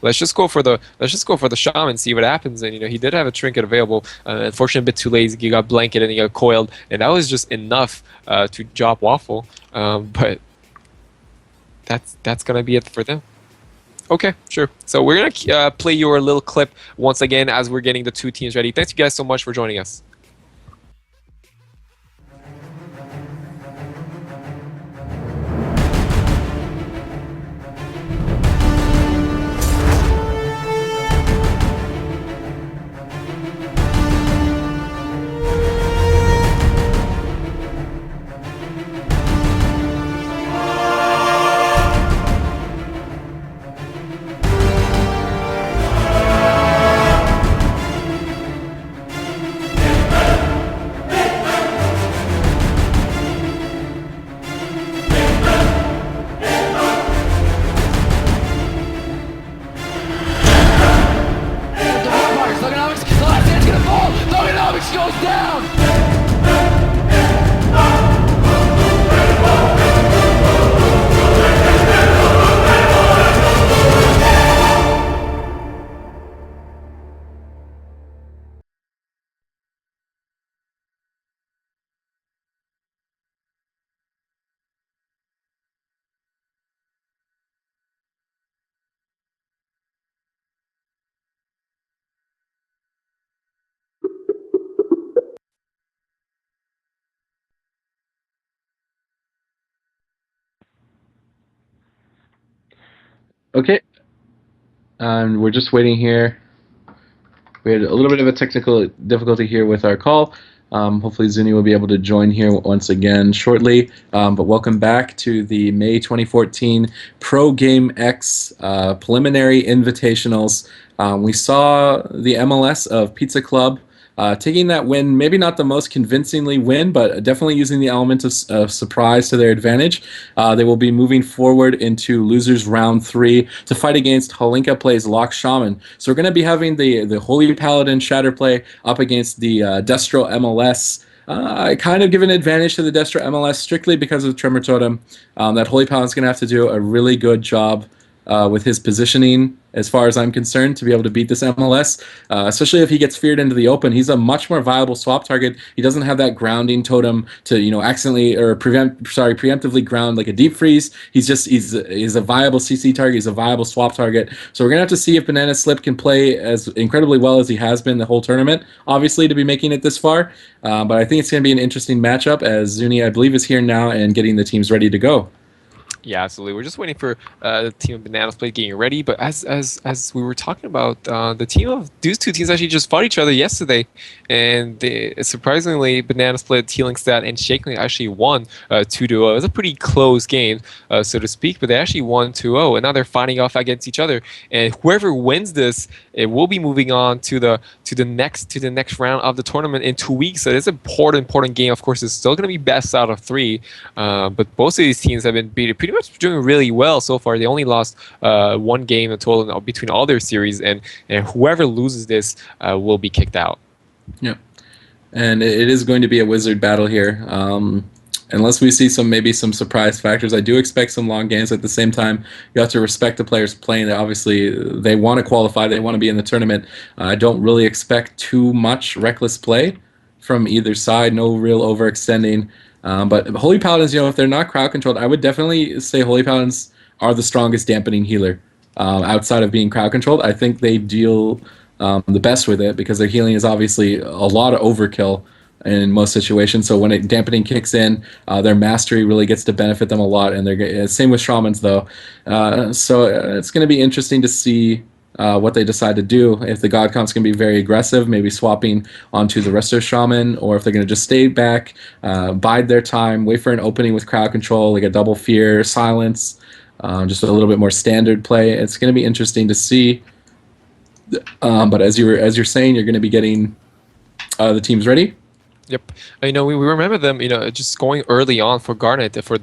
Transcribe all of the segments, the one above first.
Let's just go for the shaman, see what happens. And he did have a trinket available. Unfortunately, a bit too lazy. He got blanket and he got coiled, and that was just enough to drop Waffle. But that's gonna be it for them. Okay, sure. So we're gonna play your little clip once again as we're getting the two teams ready. Thanks you guys so much for joining us. Goes down! Okay, and we're just waiting here. We had a little bit of a technical difficulty here with our call. Hopefully Zuni will be able to join here once again shortly. But welcome back to the May 2014 ProGameX preliminary invitationals. We saw the MLS of Pizza Club taking that win, maybe not the most convincingly win, but definitely using the element of surprise to their advantage. They will be moving forward into losers round 3 to fight against Holinka plays Lock Shaman. So we're going to be having the Holy Paladin Shatterplay up against the Destro MLS. I kind of give an advantage to the Destro MLS strictly because of Tremor Totem. That Holy Paladin's going to have to do a really good job with his positioning, as far as I'm concerned, to be able to beat this MLS, especially if he gets feared into the open. He's a much more viable swap target. He doesn't have that grounding totem to accidentally or preemptively ground like a deep freeze. He's a viable CC target. He's a viable swap target. So we're gonna have to see if Banana Slip can play as incredibly well as he has been the whole tournament, obviously, to be making it this far. But I think it's gonna be an interesting matchup, as Zuni, I believe, is here now and getting the teams ready to go. Yeah, absolutely. We're just waiting for the team of Banana Split getting ready. But as we were talking about, the team of these two teams actually just fought each other yesterday, and surprisingly, Banana Split, Healing Stat, and Shaking actually won 2-0. It was a pretty close game, so to speak, but they actually won 2-0, and now they're fighting off against each other. And whoever wins this, it will be moving on to the next round of the tournament in 2 weeks. So it's an important game. Of course, it's still going to be best out of 3, but both of these teams have been pretty much doing really well so far. They only lost 1 game in total between all their series, and whoever loses this will be kicked out. Yeah, and it is going to be a wizard battle here. Unless we see maybe some surprise factors, I do expect some long games. At the same time, you have to respect the players playing. Obviously, they want to qualify. They want to be in the tournament. I don't really expect too much reckless play from either side. No real overextending. But Holy Paladins, if they're not crowd controlled, I would definitely say Holy Paladins are the strongest dampening healer outside of being crowd controlled. I think they deal the best with it because their healing is obviously a lot of overkill in most situations. So when dampening kicks in, their mastery really gets to benefit them a lot. And they're same with shamans though. So it's going to be interesting to see what they decide to do. If the God Comp's going to be very aggressive, maybe swapping onto the rest of their shaman, or if they're going to just stay back, bide their time, wait for an opening with crowd control, like a double fear, silence, just a little bit more standard play. It's going to be interesting to see. But as you're saying, you're going to be getting the teams ready. Yep. We remember them, just going early on for Garnet for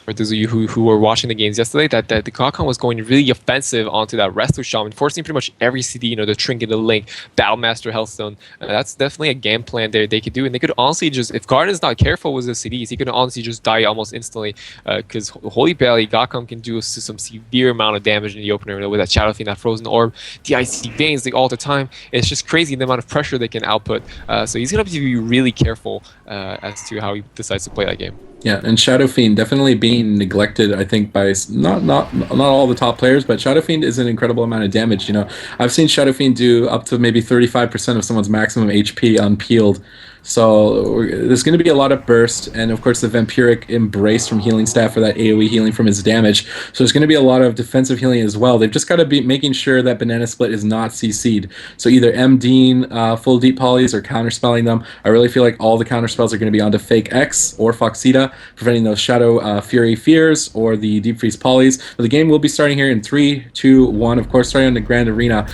for those of you who were watching the games yesterday, that the Gakon was going really offensive onto that Resto Shaman, forcing pretty much every CD, the Trinket, the Link, Battlemaster, Healthstone. That's definitely a game plan there they could do. And they could honestly just, if Garden's not careful with the CDs, he could honestly just die almost instantly. Because Holy Belly, Gakon can do some severe amount of damage in the opener with that Shadow Fiend, that Frozen Orb, the Icy Veins, all the time. It's just crazy the amount of pressure they can output. So he's going to have to be really careful as to how he decides to play that game. Yeah, and Shadow Fiend definitely being neglected, I think, by not all the top players, but Shadow Fiend is an incredible amount of damage. I've seen Shadow Fiend do up to maybe 35% of someone's maximum HP unpeeled. So there's going to be a lot of burst, and of course the Vampiric Embrace from Healing Staff for that AoE healing from his damage. So there's going to be a lot of defensive healing as well. They've just got to be making sure that Banana Split is not CC'd. So either MDing full deep polys or counterspelling them. I really feel like all the counterspells are going to be onto Fake X or Foxita, preventing those Shadow Fury Fears or the Deep Freeze polys. But the game will be starting here in 3, 2, 1. Of course, starting on the Grand Arena.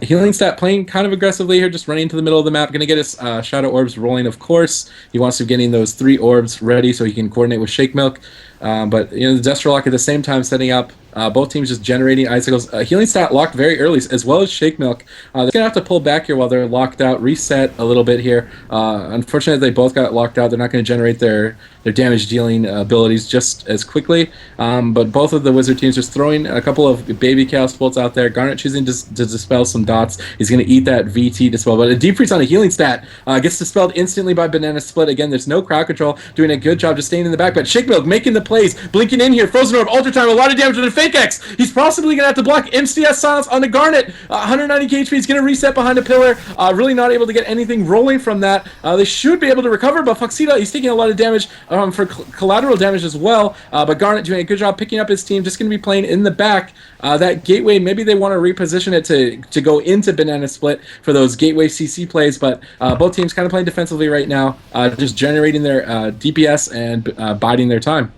Healing Stat playing kind of aggressively here, just running into the middle of the map. Going to get his Shadow Orbs rolling, of course. He wants to be getting those 3 orbs ready so he can coordinate with Shake Milk. But the Destrolock at the same time setting up. Both teams just generating icicles. Healing Stat locked very early, as well as Shake Milk. They're going to have to pull back here while they're locked out, reset a little bit here. Unfortunately, they both got locked out. They're not going to generate their damage dealing abilities just as quickly. But both of the Wizard teams just throwing a couple of baby Chaos Bolts out there. Garnet choosing to dispel some dots. He's going to eat that VT dispel. But a Deep Freeze on a Healing Stat gets dispelled instantly by Banana Split. Again, there's no crowd control. Doing a good job just staying in the back. But Shake Milk making the plays. Blinking in here. Frozen Orb, Ultra Time, a lot of damage with a Fake X. He's possibly going to have to block MCS Silence on the Garnet. 190 HP. He's going to reset behind a pillar. Really not able to get anything rolling from that. They should be able to recover, but Foxita, he's taking a lot of damage for collateral damage as well. But Garnet doing a good job picking up his team. Just going to be playing in the back. That Gateway, maybe they want to reposition it to go into Banana Split for those Gateway CC plays, but both teams kind of playing defensively right now, just generating their DPS and biding their time.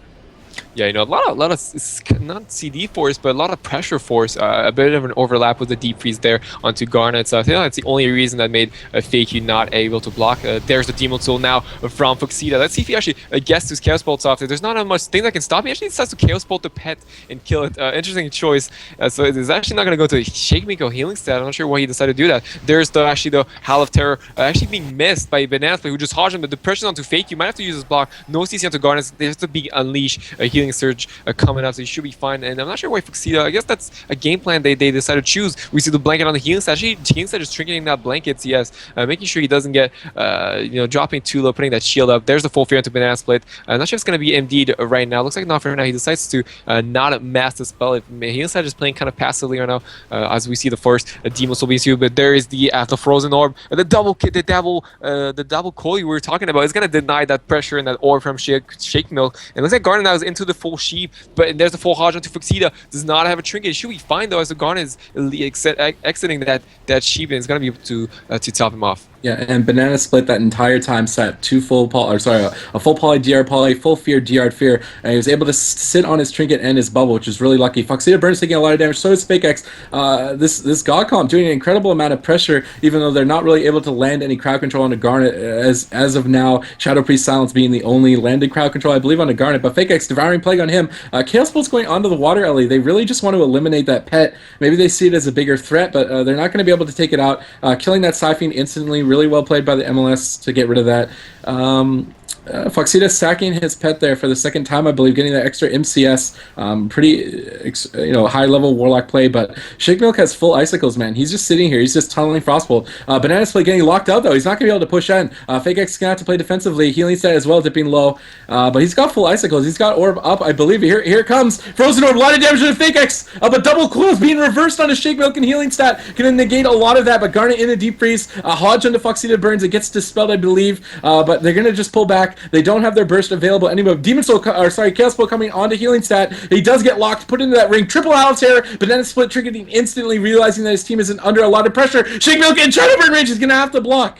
Yeah, a lot of not CD force, but a lot of pressure force. A bit of an overlap with the Deep Freeze there onto Garnet. So I think that's the only reason that made Fakey not able to block. There's the Demon Soul now from Foxita. Let's see if he actually gets his Chaos Bolts off. There's not much thing that can stop him. He actually decides to Chaos Bolt the pet and kill it. Interesting choice. So it's actually not going to go to Shake Miko Healing Stat. I'm not sure why he decided to do that. There's the Howl of Terror actually being missed by Banana Split, who just hodged him. But the pressure's onto Fake. You might have to use his block. No CC onto Garnet. There has to be Unleash a Healing Surge coming up, so he should be fine. And I'm not sure why Foxita, I guess that's a game plan they decided to choose. We see the blanket on the Healing Stat. Actually, Healing Stat just trinketing that blanket, yes, making sure he doesn't get, dropping too low, putting that shield up. There's the full fear into Banana Split. I'm not sure if it's going to be MD'd right now. Looks like not for now. He decides to not mass the spell. Healing Stat just playing kind of passively right now, as we see the first Demon Soul being used. But there is the Frozen Orb, the double Coily we were talking about. It's going to deny that pressure and that orb from Shake Milk. And it looks like Garnet now is into the full sheep, but there's the full Hodge onto Foxita. Does not have a trinket. It should be fine though, as the Garnet is exiting that sheep and is going to be able to top him off. Yeah, and Banana Split that entire time set a full poly DR poly, full fear, DR fear, and he was able to sit on his trinket and his bubble, which is really lucky. Foxita Burns taking a lot of damage, so is Fake X. This God Comp doing an incredible amount of pressure, even though they're not really able to land any crowd control on the Garnet, as of now, Shadow Priest Silence being the only landed crowd control, I believe, on the Garnet, but Fake X Devouring Plague on him. Chaos Bolt's going onto the water alley. They really just want to eliminate that pet. Maybe they see it as a bigger threat, but they're not going to be able to take it out. Killing that Siphon instantly, really well played by the MLS to get rid of that. Foxita stacking his pet there for the second time, I believe, getting that extra MCS. Pretty, high-level Warlock play, but Shake Milk has full Icicles, man. He's just sitting here. He's just tunneling Frostbolt. Banana Split getting locked out, though. He's not going to be able to push in. Fake X is going to have to play defensively. Healing Stat as well, dipping low. But he's got full Icicles. He's got Orb up, I believe. Here it comes. Frozen Orb, a lot of damage to the Fake X. But double coils being reversed on a Shake Milk and Healing Stat. Going to negate a lot of that, but Garnet in a Deep Freeze. Hodge onto Foxita Burns. It gets dispelled, I believe. But they're going to just pull back. They don't have their burst available anymore. Chaos Bolt coming onto Healing Stat. He does get locked, put into that ring. Triple Howl of Terror. Banana Split triggered instantly, realizing that his team isn't under a lot of pressure. Shake Milk and Shadow Burn range is going to have to block.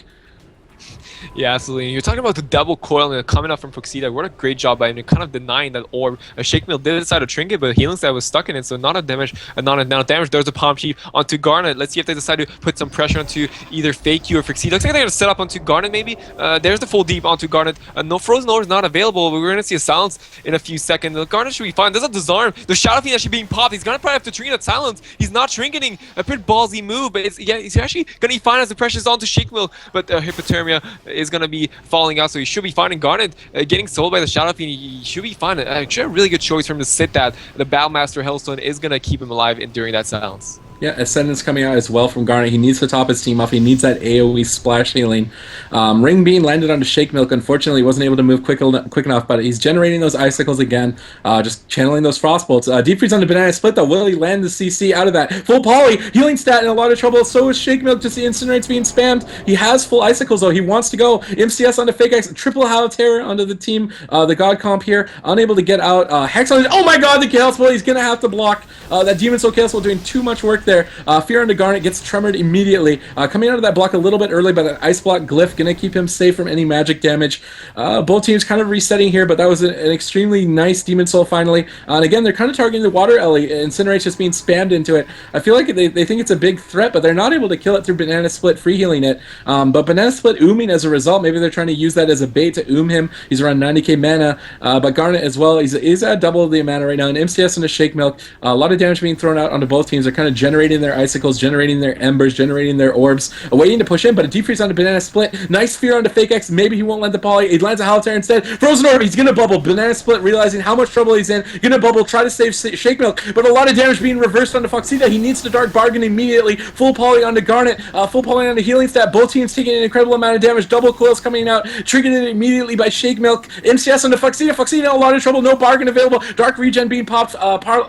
Yeah, absolutely. You're talking about the double coil and coming up from Proxita. What a great job by him, kind of denying that orb. Shake Mill did decide to trinket, but Healing Stab was stuck in it, so not a damage, not a damage. There's a Palm Sheep onto Garnet. Let's see if they decide to put some pressure onto either Fake You or Proxita. Looks like they're gonna set up onto Garnet maybe. There's the full deep onto Garnet. No Frozen Orb is not available, but we're gonna see a silence in a few seconds. The Garnet should be fine. There's a Disarm. The Shadow Fiend actually being popped. He's gonna probably have to trinket that silence. He's not trinketing. A pretty ballsy move, but he's actually gonna be fine as the pressure's onto Shake Mill, but Hypothermia is gonna be falling out, so he should be fine. And Garnet getting sold by the Shadow Fiend, he should be fine. Actually, a really good choice for him to sit that. The Battlemaster Hellstone is gonna keep him alive during that silence. Yeah, Ascendance coming out as well from Garnet. He needs to top his team off. He needs that AoE splash healing. Ring Bean landed onto Shake Milk. Unfortunately, he wasn't able to move quick enough, but he's generating those icicles again, just channeling those Frostbolts. Deep Freeze on the Banana Split, though. Will he land the CC out of that? Full Poly, healing stat in a lot of trouble. So is Shake Milk, just the Incinerates being spammed. He has full icicles, though. He wants to go. MCS onto Fake X, triple Howl Terror onto the team. The God Comp here, unable to get out. Hex on, oh my god, the Chaos Bolt, he's going to have to block. That Demon Soul Chaos Bolt doing too much work there. Fear onto Garnet, gets tremored immediately. Coming out of that block a little bit early, but an Ice Block Glyph going to keep him safe from any magic damage. Both teams kind of resetting here, but that was an extremely nice Demon Soul finally. And again, they're kind of targeting the Water Ellie. Incinerate's just being spammed into it. I feel like they think it's a big threat, but they're not able to kill it through Banana Split free healing it. But Banana Split ooming as a result. Maybe they're trying to use that as a bait to oom him. He's around 90k mana, but Garnet as well. He's at double the mana right now. An MCS and a Shake Milk. A lot of damage being thrown out onto both teams. They're kind of generating their icicles, generating their embers, generating their orbs, waiting to push in, but a Deep Freeze onto Banana Split. Nice Fear onto Fake X. Maybe he won't land the poly. He lands a Howl Terror instead. Frozen Orb, he's going to bubble. Banana Split realizing how much trouble he's in. Going to bubble, try to save Shake Milk, but a lot of damage being reversed onto Foxita. He needs to Dark Bargain immediately. Full poly onto Garnet. Full poly onto Healing Stat. Both teams taking an incredible amount of damage. Double coils coming out. Triggered it immediately by Shake Milk. MCS onto Foxita. Foxita in a lot of trouble. No bargain available. Dark Regen being popped.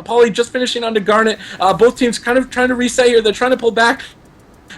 Poly just finishing onto Garnet. Both teams kind of trying to reset here. They're trying to pull back.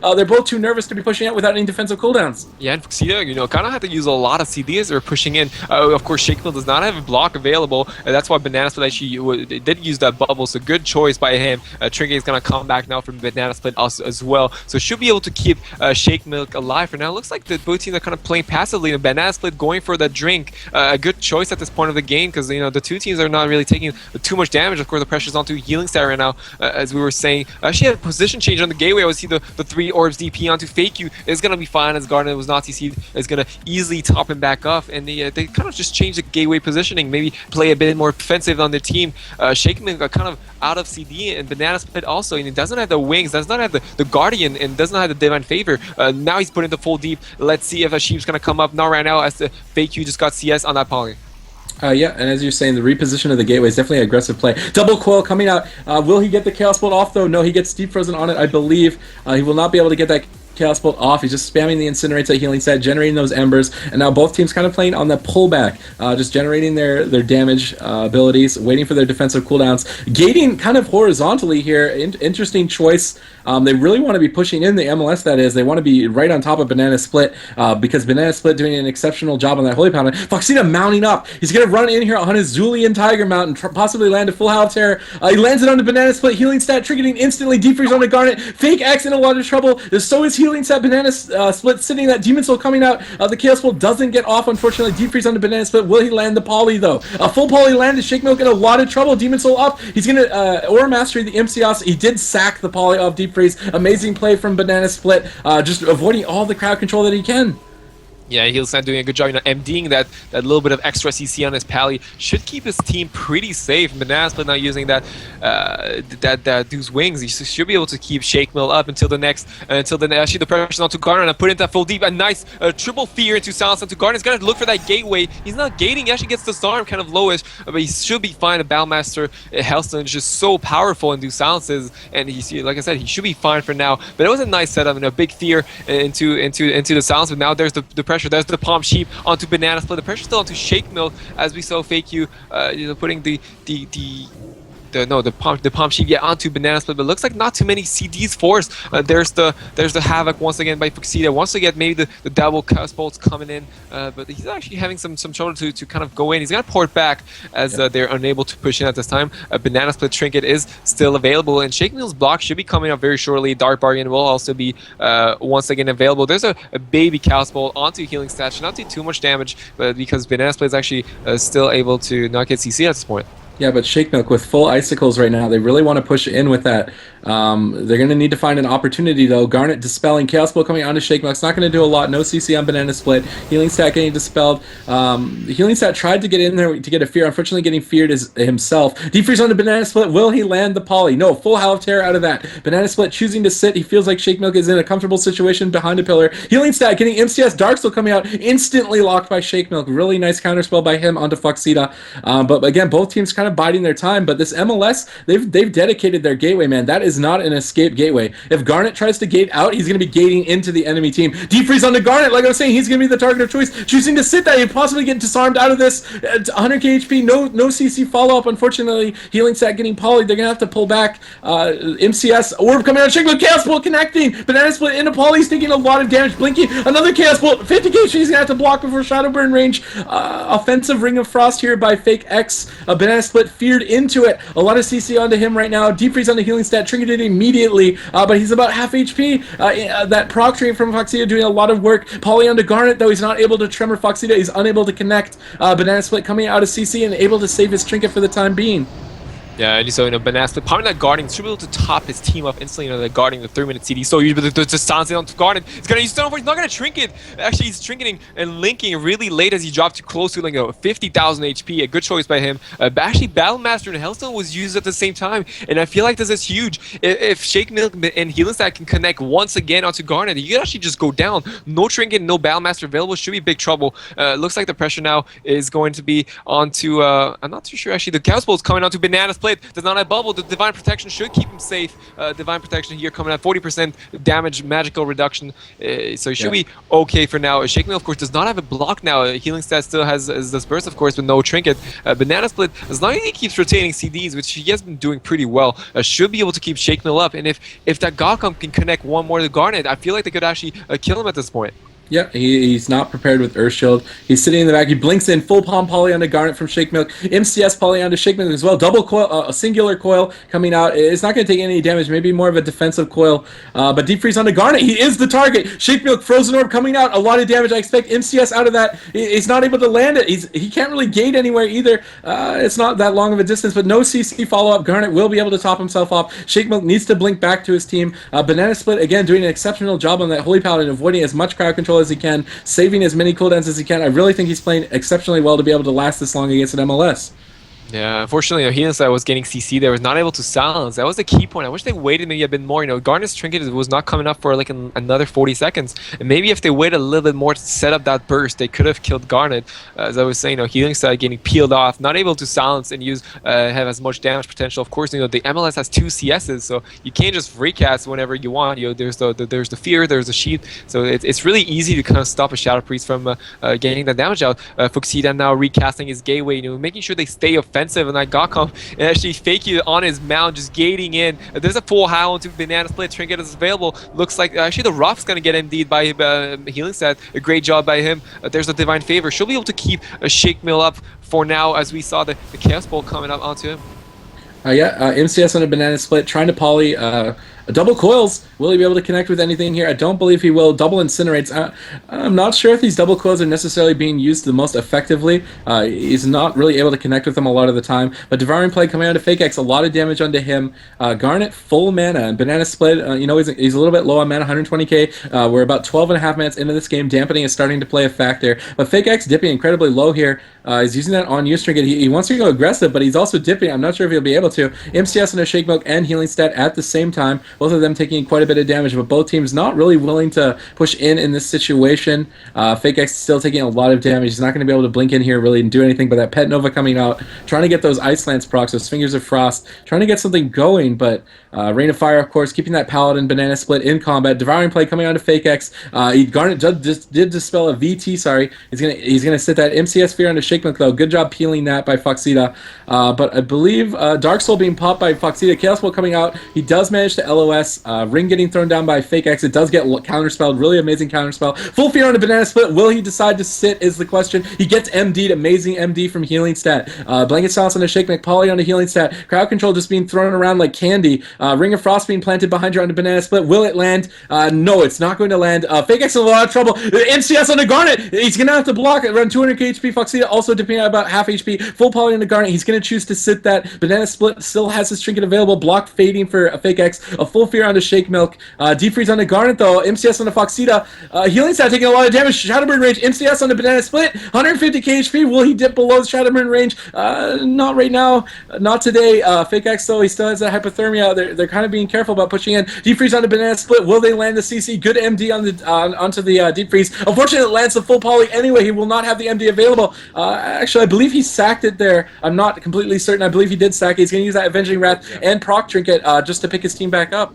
They're both too nervous to be pushing out without any defensive cooldowns. Yeah, and Foxita, kind of have to use a lot of CDs they're pushing in. Of course, Shake Mill does not have a block available, and that's why Banana Split actually did use that bubble, so good choice by him. Trinket is going to come back now from Banana Split as well, so should be able to keep Shake Milk alive for now. Looks like the both teams are kind of playing passively, and Banana Split going for that drink. A good choice at this point of the game, because the two teams are not really taking too much damage. Of course, the pressure's onto Healing Star right now, as we were saying. Actually had a position change on the gateway. I would see the 3 orbs DP onto Fake You is going to be fine, as Garnet was not CC'd, is going to easily top him back off, and they kind of just change the gateway positioning, maybe play a bit more offensive on their team. Shake Milk got kind of out of CD, and Banana Split also, and he doesn't have the wings, does not have the Guardian, and does not have the Divine Favor. Now he's putting the full deep. Let's see if a Sheep's going to come up. Not right now, as the Fake You just got CS on that poly. Yeah, and as you're saying, the reposition of the gateway is definitely aggressive play. Double coil coming out. Will he get the Chaos Bolt off, though? No, he gets Deep Frozen on it, I believe. He will not be able to get that Chaos Bolt off. He's just spamming the Incinerates at Healing Set, generating those embers, and now both teams kind of playing on the pullback, just generating their damage abilities, waiting for their defensive cooldowns, gating kind of horizontally here. Interesting choice. They really want to be pushing in the MLS, that is. They want to be right on top of Banana Split, because Banana Split doing an exceptional job on that Holy Pounder. Foxita mounting up. He's going to run in here on his Zulian Tiger Mount and possibly land a full Howl Terror. He lands it on the Banana Split. Healing Stat triggering instantly. Deep Freeze on the Garnet. Fake X in a lot of trouble. So is Healing Stat. Banana Split sitting. That Demon Soul coming out. The Chaos Bolt doesn't get off, unfortunately. Deep Freeze on the Banana Split. Will he land the poly, though? Full poly landed. Shake Milk in a lot of trouble. Demon Soul up. He's going to Aura Mastery the MCOS. He did sack the poly of Deep Freeze. Amazing play from Banana Split. Just avoiding all the crowd control that he can. Yeah, he's not doing a good job, emptying that little bit of extra CC on his pally. Should keep his team pretty safe. Banana Split not using that dude's wings. He should be able to keep Shake Mill up until actually the pressure's onto Garnet, and put into that full deep. A nice triple fear into silence onto Garnet. He's gonna look for that gateway. He's not gating. He actually gets the Storm kind of lowish, but he should be fine. The Battlemaster Hellstone is just so powerful and do silences, and like I said, he should be fine for now. But it was a nice setup and a big fear into the silence. But now there's the pressure. There's the Palm Sheep onto Banana Split. The pressure still onto Shake Milk, as we saw Fake You, putting the the palm sheet get onto Banana Split, but it looks like not too many CDs forced. There's the Havoc once again by Fuxida. Wants to get maybe the double cast bolts coming in, but he's actually having some trouble to kind of go in. He's gonna port back as they're unable to push in at this time. Banana Split trinket is still available, and Shake Meal's block should be coming up very shortly. Dark Bargain will also be once again available. There's a baby cast bolt onto healing stat. Should not do too much damage, but because Banana Split is actually still able to not get CC at this point. Yeah, but Shake Milk with full icicles right now, they really want to push in with that. They're going to need to find an opportunity, though. Garnet dispelling, Chaos Bolt coming onto Shake Milk. It's not going to do a lot. No CC on Banana Split. Healing Stat getting dispelled. The Healing Stat tried to get in there to get a fear. Unfortunately, getting feared is himself. Deep Freeze onto Banana Split. Will he land the poly? No, full Howl of Terror out of that. Banana Split choosing to sit. He feels like Shake Milk is in a comfortable situation behind a pillar. Healing Stat getting MCS Dark Soul coming out. Instantly locked by Shake Milk. Really nice counterspell by him onto Fuxida. But again, both teams kind of biding their time. But this MLS, they've dedicated their gateway, man. That is not an escape gateway. If Garnet tries to gate out, he's going to be gating into the enemy team. Deep Freeze on the Garnet, like I was saying, he's going to be the target of choice. Choosing to sit that, he possibly get disarmed out of this. 100k HP, no CC follow-up. Unfortunately, Healing Stat getting polyed. They're going to have to pull back. MCS, Orb coming out, Shake Milk, Chaos Bolt connecting. Banana Split into poly, he's taking a lot of damage. Blinky, another Chaos Bolt, 50k HP, he's going to have to block before Shadow Burn range. Offensive Ring of Frost here by Fake X. Banana Split feared into it. A lot of CC onto him right now. Deep Freeze on the Healing Stat, triggered it immediately, but he's about half HP. That proc train from Fuxida doing a lot of work. Poly onto Garnet, though he's not able to tremor Fuxida. He's unable to connect. Banana Split coming out of CC and able to save his trinket for the time being. Yeah, and so, Banana Split, popping that guarding, should be able to top his team up instantly, the guarding the 3-minute CD. So usually the silence on Garden. He's gonna use Stone, he's not gonna trinket. Actually, he's trinketing and linking really late as he dropped too close to like 50,000 HP. A good choice by him. But actually, Battle Master and Hellstone was used at the same time, and I feel like this is huge. If Shake Milk and Healing Stat can connect once again onto Garnet, you can actually just go down. No trinket, no Battle Master available. Should be big trouble. Looks like the pressure now is going to be onto. I'm not too sure actually. The Chaos Bolt is coming onto Banana Split. Does not have bubble. The Divine Protection should keep him safe. Divine Protection here coming at 40% damage, magical reduction. So he should be okay for now. Shake Milk, of course, does not have a block now. Healing Stat still has this burst, of course, with no trinket. Banana Split, as long as he keeps rotating CDs, which he has been doing pretty well, should be able to keep Shake Milk up. And if that Gawcom can connect one more to Garnet, I feel like they could actually kill him at this point. Yeah, he's not prepared with Earth Shield. He's sitting in the back. He blinks in full palm poly onto Garnet from Shake Milk. MCS poly onto Shake Milk as well. Double coil, a singular coil coming out. It's not going to take any damage. Maybe more of a defensive coil. But Deep Freeze onto Garnet. He is the target. Shake Milk, Frozen Orb coming out. A lot of damage. I expect MCS out of that. He's not able to land it. He can't really gate anywhere either. It's not that long of a distance, but no CC follow-up. Garnet will be able to top himself off. Shake Milk needs to blink back to his team. Banana Split, again, doing an exceptional job on that Holy Paladin, avoiding as much crowd control as he can, saving as many cooldowns as he can. I really think he's playing exceptionally well to be able to last this long against an MLS. Yeah, unfortunately, Healing Stat was getting CC there, was not able to silence. That was the key point. I wish they waited maybe a bit more. Garnet's trinket was not coming up for like another 40 seconds. And maybe if they waited a little bit more to set up that burst, they could have killed Garnet. As I was saying, Healing Stat getting peeled off, not able to silence and have as much damage potential. Of course, the MLS has 2 CSs, so you can't just recast whenever you want. There's the fear, there's the sheath, so it's really easy to kind of stop a Shadow Priest from getting that damage out. Fuxida now recasting his gateway, making sure they stay offensive, and I got come and actually fake you on his mount, just gating in. There's a full howl into Banana Split. Trinket is available. Looks like actually the Rough's going to get MD'd by Healing Stat. A great job by him. There's a Divine Favor. She'll be able to keep a Shake Mill up for now, as we saw the Chaos Bolt coming up onto him. MCS on a Banana Split, trying to poly double coils. Will he be able to connect with anything here? I don't believe he will. Double incinerates. I'm not sure if these double coils are necessarily being used the most effectively. He's not really able to connect with them a lot of the time. But Devouring Plague coming out of Fake X, a lot of damage onto him. Garnet full mana, and Banana Split, he's a little bit low on mana, 120k. We're about 12.5 minutes into this game. Dampening is starting to play a factor. But Fake X dipping incredibly low here. He's using that on use trinket. He wants to go aggressive, but he's also dipping. I'm not sure if he'll be able to. MCS and a Shake Milk and Healing Stat at the same time. Both of them taking quite a bit of damage, but both teams not really willing to push in this situation. Fake X still taking a lot of damage. He's not going to be able to blink in here really and do anything, but that Pet Nova coming out, trying to get those Ice Lance procs, those Fingers of Frost, trying to get something going, but Rain of Fire, of course, keeping that Paladin Banana Split in combat. Devouring Play coming out of Fake X. Garnet did dispel a VT, sorry. He's gonna sit that MCS Fear onto Shake Milk, though. Good job peeling that by Foxita. But I believe Dark Soul being popped by Foxita. Chaos Bolt coming out. He does manage to LOS. Ring getting thrown down by Fake X. It does get counterspelled. Really amazing counterspell. Full Fear on a Banana Split. Will he decide to sit is the question. He gets MD'd. Amazing MD from Healing Stat. Blanket Silence on a Shake Milk. Poly on a Healing Stat. Crowd Control just being thrown around like candy. Ring of Frost being planted behind you on a Banana Split. Will it land? No, it's not going to land. Fake X in a lot of trouble. MCS on the Garnet. He's going to have to block it. Around 200 HP. Foxita also dipping out about half HP. Full Poly on the Garnet. He's going to choose to sit that. Banana Split still has his trinket available. Blocked fading for a Fake X. A Full Fear on the Shake Milk. Deep Freeze on the Garnet, though. MCS on the Foxita. Healing Stat taking a lot of damage. Shadowburn range. MCS on the Banana Split. 150 HP. Will he dip below the Shadowburn range? Not right now. Not today. Fake X, though, he still has that hypothermia. They're kind of being careful about pushing in. Deep Freeze on the Banana Split. Will they land the CC? Good MD on the onto the Deep Freeze. Unfortunately, it lands the full poly anyway. He will not have the MD available. Actually, I believe he sacked it there. I'm not completely certain. I believe he did sack it. He's going to use that Avenging Wrath and Proc Trinket just to pick his team back up.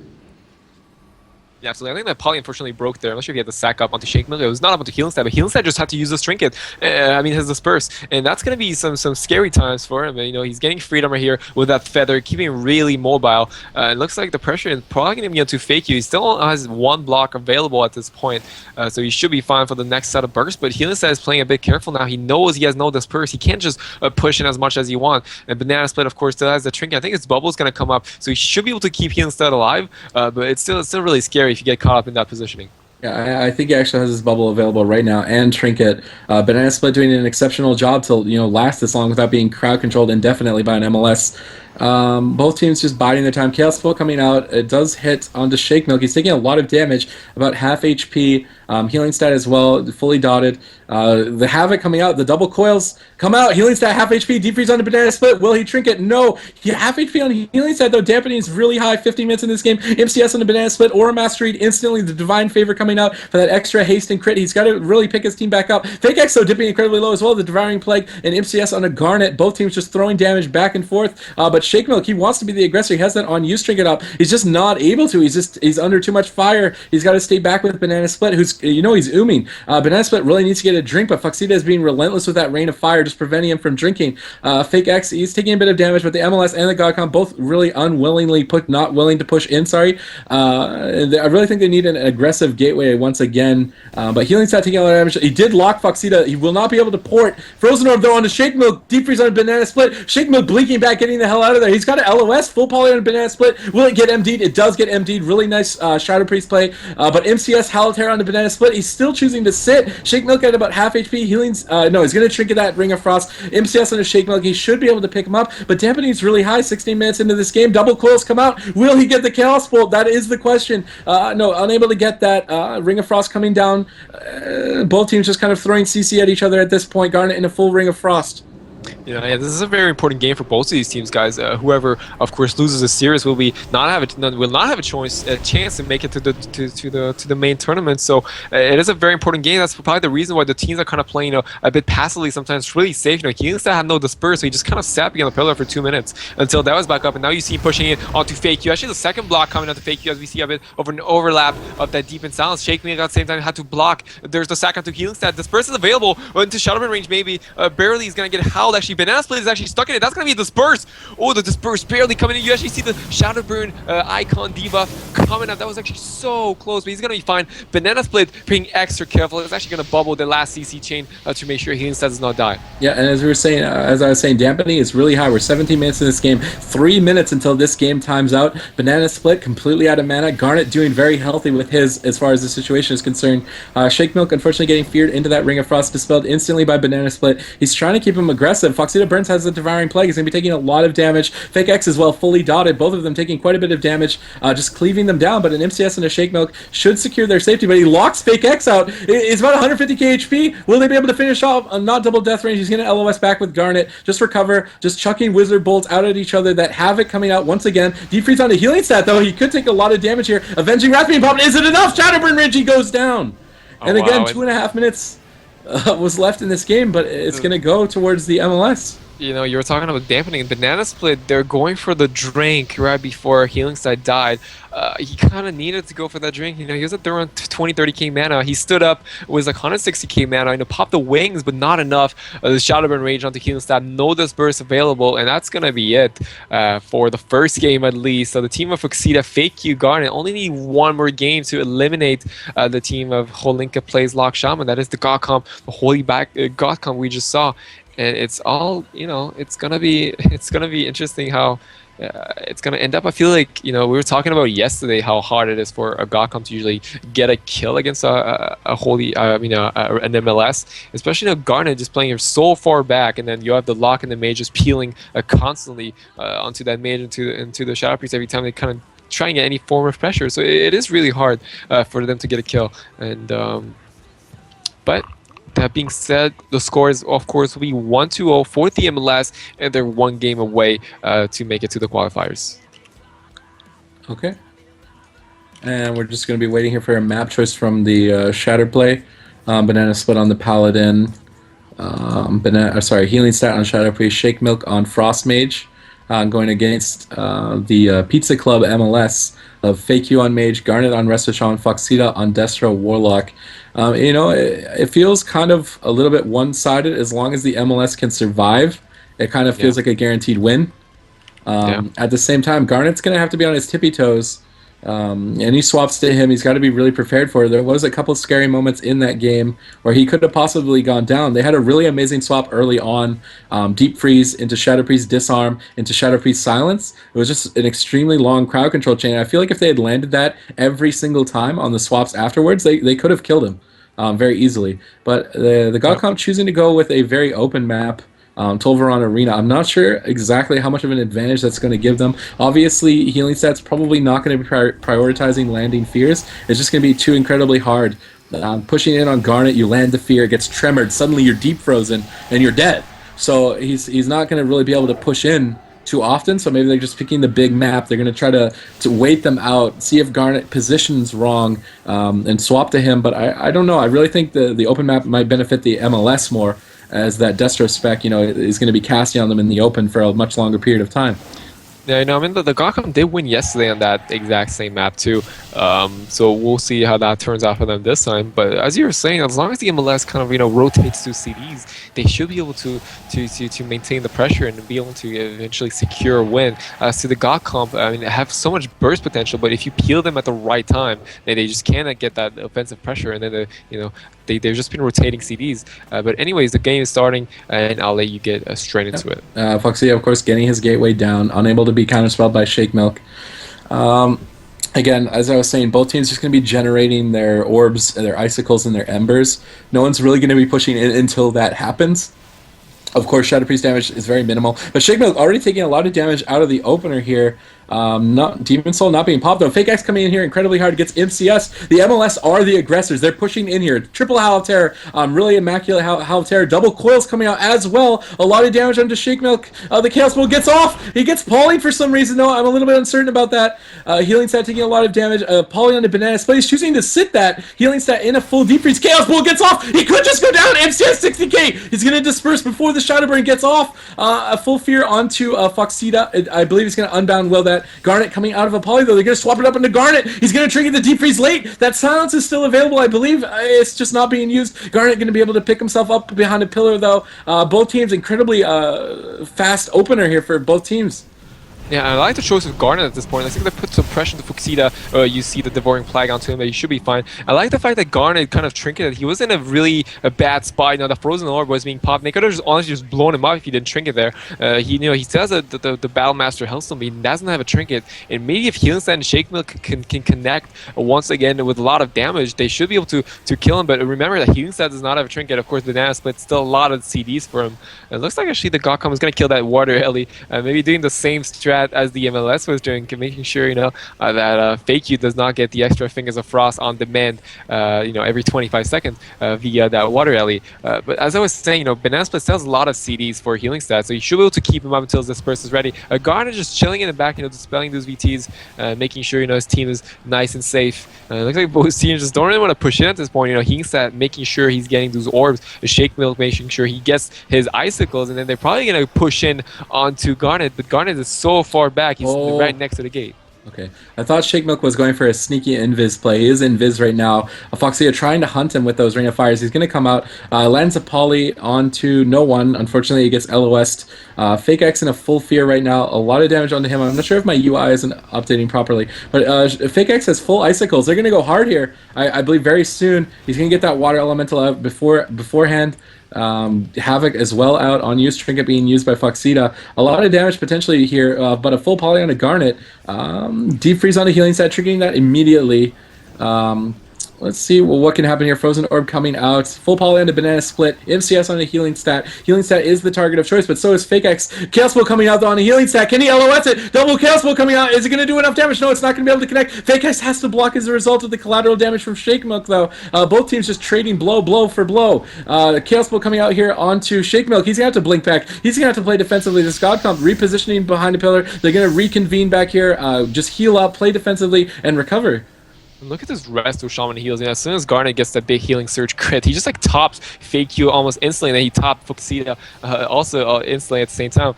Yeah, absolutely. I think that Poly unfortunately broke there. I'm not sure if he had the sack up onto Shake Milk. It was not about the Healing Stat, but Healing Stat just had to use this trinket. His Disperse. And that's going to be some scary times for him. You know, he's getting freedom right here with that Feather, keeping him really mobile. It looks like the pressure is probably going to be able to fake you. He still has one block available at this point, so he should be fine for the next set of bursts. But Healing Stat is playing a bit careful now. He knows he has no Disperse. He can't just push in as much as he wants. And Banana Split, of course, still has the trinket. I think his bubble is going to come up, so he should be able to keep Healing Stat alive. But it's still really scary if you get caught up in that positioning. Yeah, I think he actually has his bubble available right now and Trinket. Banana Split doing an exceptional job to last this long without being crowd controlled indefinitely by an MLS. Both teams just biding their time. Chaos Bolt coming out. It does hit onto Shake Milk. He's taking a lot of damage, about half HP. Healing Stat as well, fully dotted. The Havoc coming out. The double coils come out. Healing Stat, half HP. Deep Freeze on the Banana Split. Will he Trinket? No. Half HP on Healing Stat, though. Dampening is really high. 15 minutes in this game. MCS on the Banana Split. Aura Mastery instantly. The Divine Favor coming out for that extra haste and crit. He's got to really pick his team back up. Fake X, though, dipping incredibly low as well. The Devouring Plague and MCS on a Garnet. Both teams just throwing damage back and forth. But Shake Milk, he wants to be the aggressor. He has that on-use trinket up. He's just not able to. He's under too much fire. He's got to stay back with Banana Split, who's, he's ooming. Banana Split really needs to get a drink, but Foxita is being relentless with that Rain of Fire, just preventing him from drinking. Fake X, he's taking a bit of damage, but the MLS and the GodCon both really not willing to push in, sorry. I really think they need an aggressive gateway once again, but Healing Stat taking a lot of damage. He did lock Foxita. He will not be able to port. Frozen Orb, though, onto Shake Milk. Deep Freeze on a Banana Split. Shake Milk blinking back, getting the hell out of there. He's got an LOS, full poly on a Banana Split. Will it get MD'd? It does get MD'd. Really nice Shadow Priest play, but MCS Halotera on the Banana Split. He's still choosing to sit. Shake Milk at about half HP. Healing's, no, he's going to trinket that Ring of Frost. MCS on a Shake Milk. He should be able to pick him up, but dampening is really high. 16 minutes into this game. Double coils come out. Will he get the Chaos Bolt? That is the question. No, unable to get that. Ring of Frost coming down. Both teams just kind of throwing CC at each other at this point. Garnet in a full Ring of Frost. Yeah, this is a very important game for both of these teams, guys. Whoever, of course, loses a series will not have a chance to make it to the main tournament. So it is a very important game. That's probably the reason why the teams are kind of playing a bit passively, sometimes really safe. Healing Stat had no Disperse, so he just kind of sat behind the pillar for 2 minutes until that was back up, and now you see him pushing it onto Fake You. Actually, the second block coming onto Fake You, as we see a bit of an overlap of that Deep in Silence. Shake Milk at the same time had to block. There's the sack onto Healing Stat. Disperse is available into Shadowburn range. Maybe barely is gonna get howled. Actually, Banana Split is actually stuck in it. That's going to be a Disperse. Oh, the Disperse barely coming in. You actually see the Shadowburn icon debuff coming up. That was actually so close, but he's going to be fine. Banana Split being extra careful. It's actually going to bubble the last CC chain to make sure Healing Stat does not die. Yeah, and as I was saying, dampening is really high. We're 17 minutes in this game. 3 minutes until this game times out. Banana Split completely out of mana. Garnet doing very healthy with his, as far as the situation is concerned. Shake Milk unfortunately getting feared into that Ring of Frost, dispelled instantly by Banana Split. He's trying to keep him aggressive. Foxita Burns has the Devouring Plague. He's going to be taking a lot of damage. Fake X as well, fully dotted. Both of them taking quite a bit of damage, just cleaving them down. But an MCS and a Shake Milk should secure their safety. But he locks Fake X out. It's about 150k HP. Will they be able to finish off? Not double death range. He's going to LOS back with Garnet. Just recover. Just chucking Wizard Bolts out at each other. That Havoc coming out once again. Deep Freeze on the healing stat, though. He could take a lot of damage here. Avenging Wrath being popped. Is it enough? Shadowburn Ridge, he goes down. And again, wow. 2.5 minutes was left in this game, but it's going to go towards the MLS. You know, you were talking about dampening. Banana Split, they're going for the drink right before Healing Side died. He kind of needed to go for that drink. You know, he was at around 20, 30k mana. He stood up, was like 160k mana, and popped the wings, but not enough. The Shadowburn Rage onto Healing Stat, no disburst available, and that's going to be it for the first game at least. So the team of Foxita, Fake You, Garnet only need one more game to eliminate the team of Holinka Plays Lock Shaman. That is the God Comp, the Holy God Comp we just saw. And it's all, you know, it's gonna be interesting how it's gonna end up. I feel like, you know, we were talking about yesterday how hard it is for a God Comp to usually get a kill against a holy, an MLS, especially a Garnet just playing so far back, and then you have the Lock and the Mage just peeling constantly onto that Mage into the Shadow Priest every time they kind of try and get any form of pressure. So it is really hard for them to get a kill, and but. That being said, the score is, of course, will be 1-0 for the MLS, and they're one game away to make it to the qualifiers. Okay. And we're just going to be waiting here for a map choice from the Shatter Play. Banana Split on the Paladin. Healing Stat on Shadow Priest. Shake Milk on Frost Mage. Going against the Pizza Club MLS of Fake You on Mage, Garnet on Restoration, Foxita on Destro Warlock. You know, it feels kind of a little bit one-sided. As long as the MLS can survive, it kind of feels like a guaranteed win. At the same time, Garnet's going to have to be on his tippy toes. Any swaps to him, he's got to be really prepared for. There was a couple scary moments in that game where he could have possibly gone down. They had a really amazing swap early on. Deep Freeze into Shadow Priest Disarm into Shadow Priest Silence. It was just an extremely long crowd control chain. I feel like if they had landed that every single time on the swaps afterwards, they could have killed him very easily. But the God Comp choosing to go with a very open map, Tolvaron Arena. I'm not sure exactly how much of an advantage that's going to give them. Obviously, Healing Stat's probably not going to be prioritizing landing fears. It's just going to be too incredibly hard. Pushing in on Garnet, you land the fear, it gets tremored, suddenly you're deep frozen, and you're dead. So he's not going to really be able to push in too often, so maybe they're just picking the big map. They're going to try to wait them out, see if Garnet positions wrong, and swap to him. But I don't know. I really think the open map might benefit the MLS more, as that Destro spec, you know, is going to be casting on them in the open for a much longer period of time. Yeah, I mean, the Gotham did win yesterday on that exact same map too. So we'll see how that turns out for them this time. But as you were saying, as long as the MLS kind of, you know, rotates to CDs, they should be able to maintain the pressure and be able to eventually secure a win. As to the God Comp, I mean, they have so much burst potential, but if you peel them at the right time, then they just cannot get that offensive pressure, and then they've just been rotating CDs. But anyways, the game is starting, and I'll let you get straight into it. Foxy, of course, getting his gateway down, unable to be counterspelled by Shake Milk. Again, as I was saying, both teams are just going to be generating their orbs, their icicles, and their embers. No one's really going to be pushing in until that happens. Of course, Shadow Priest damage is very minimal, but Shake Milk already taking a lot of damage out of the opener here. Not Demon Soul not being popped though. Fake X coming in here incredibly hard, gets MCS. The MLS are the aggressors. They're pushing in here. Triple Howl of Terror. Really immaculate Howl of Terror. Double coils coming out as well. A lot of damage onto Shake Milk. The Chaos Bull gets off. He gets Pauling for some reason though. I'm a little bit uncertain about that. Healing Stat taking a lot of damage. Pauling onto Banana Split. He's choosing to sit that. Healing Stat in a full deep freeze. Chaos Bull gets off. He could just go down. MCS 60k. He's going to disperse before the Shadowburn gets off. A full fear onto Foxita. I believe he's going to unbound will that. Garnet coming out of a poly though. They're going to swap it up into Garnet. He's going to trigger the deep freeze late. That silence is still available, I believe. It's just not being used. Garnet going to be able to pick himself up behind a pillar though. Both teams incredibly fast opener here for both teams. Yeah, I like the choice of Garnet at this point. I think they put some pressure to Fuxida. You see the Devouring Plague onto him, but he should be fine. I like the fact that Garnet kind of trinketed. He was in a really bad spot. You know, the Frozen Orb was being popped. They could have just honestly just blown him up if he didn't trinket there. He says that the Battle Master Hellstone, but he doesn't have a trinket. And maybe if Healing Stat and Shake Milk can connect once again with a lot of damage, they should be able to kill him. But remember that Healing Stat does not have a trinket. Of course, Banana Split still a lot of CDs for him. It looks like actually the Gokam is going to kill that Water Ellie. Maybe doing the same strat as the MLS was doing, making sure that Fake You does not get the extra Fingers of Frost on demand, every 25 seconds via that Water Ellie. But as I was saying, Banana Split sells a lot of CDs for healing stats, so you should be able to keep him up until this burst is ready. Garner just chilling in the back, dispelling those VTs, making sure his team is nice and safe. Looks like both teams just don't really want to push in at this point. Healing stat making sure he's getting those orbs, Shake Milk making sure he gets his icicles, and then they're probably gonna push in onto Garnet, but Garnet is so far back. He's right next to the gate. Okay. I thought Shake Milk was going for a sneaky invis play. He is invis right now. Foxia trying to hunt him with those Ring of Fires. He's going to come out, lands a poly onto no one. Unfortunately, he gets LOS'd. Fake X in a full fear right now. A lot of damage onto him. I'm not sure if my UI isn't updating properly, but Fake X has full icicles. They're going to go hard here. I believe very soon he's going to get that Water Elemental out beforehand. Havoc as well out on use, Trinket being used by Foxita. A lot of damage potentially here, but a full poly on a Garnet. Deep Freeze on the healing stat, triggering that immediately. Let's see what can happen here. Frozen Orb coming out. Full poly on the Banana Split. MCS on the healing stat. Healing stat is the target of choice, but so is Fake X. Chaos Bolt coming out though on the healing stat. Can he LOS it? Double Chaos Bolt coming out. Is it going to do enough damage? No, it's not going to be able to connect. Fake X has to block as a result of the collateral damage from Shake Milk though. Both teams just trading blow for blow. Chaos Bolt coming out here onto Shake Milk. He's going to have to blink back. He's going to have to play defensively. This God Comp repositioning behind a pillar. They're going to reconvene back here. Just heal up, play defensively, and recover. Look at this rest of Shaman heals. As soon as Garnet gets that big healing surge crit, he just tops Fake You almost instantly. And then he topped Fuxita also instantly at the same time.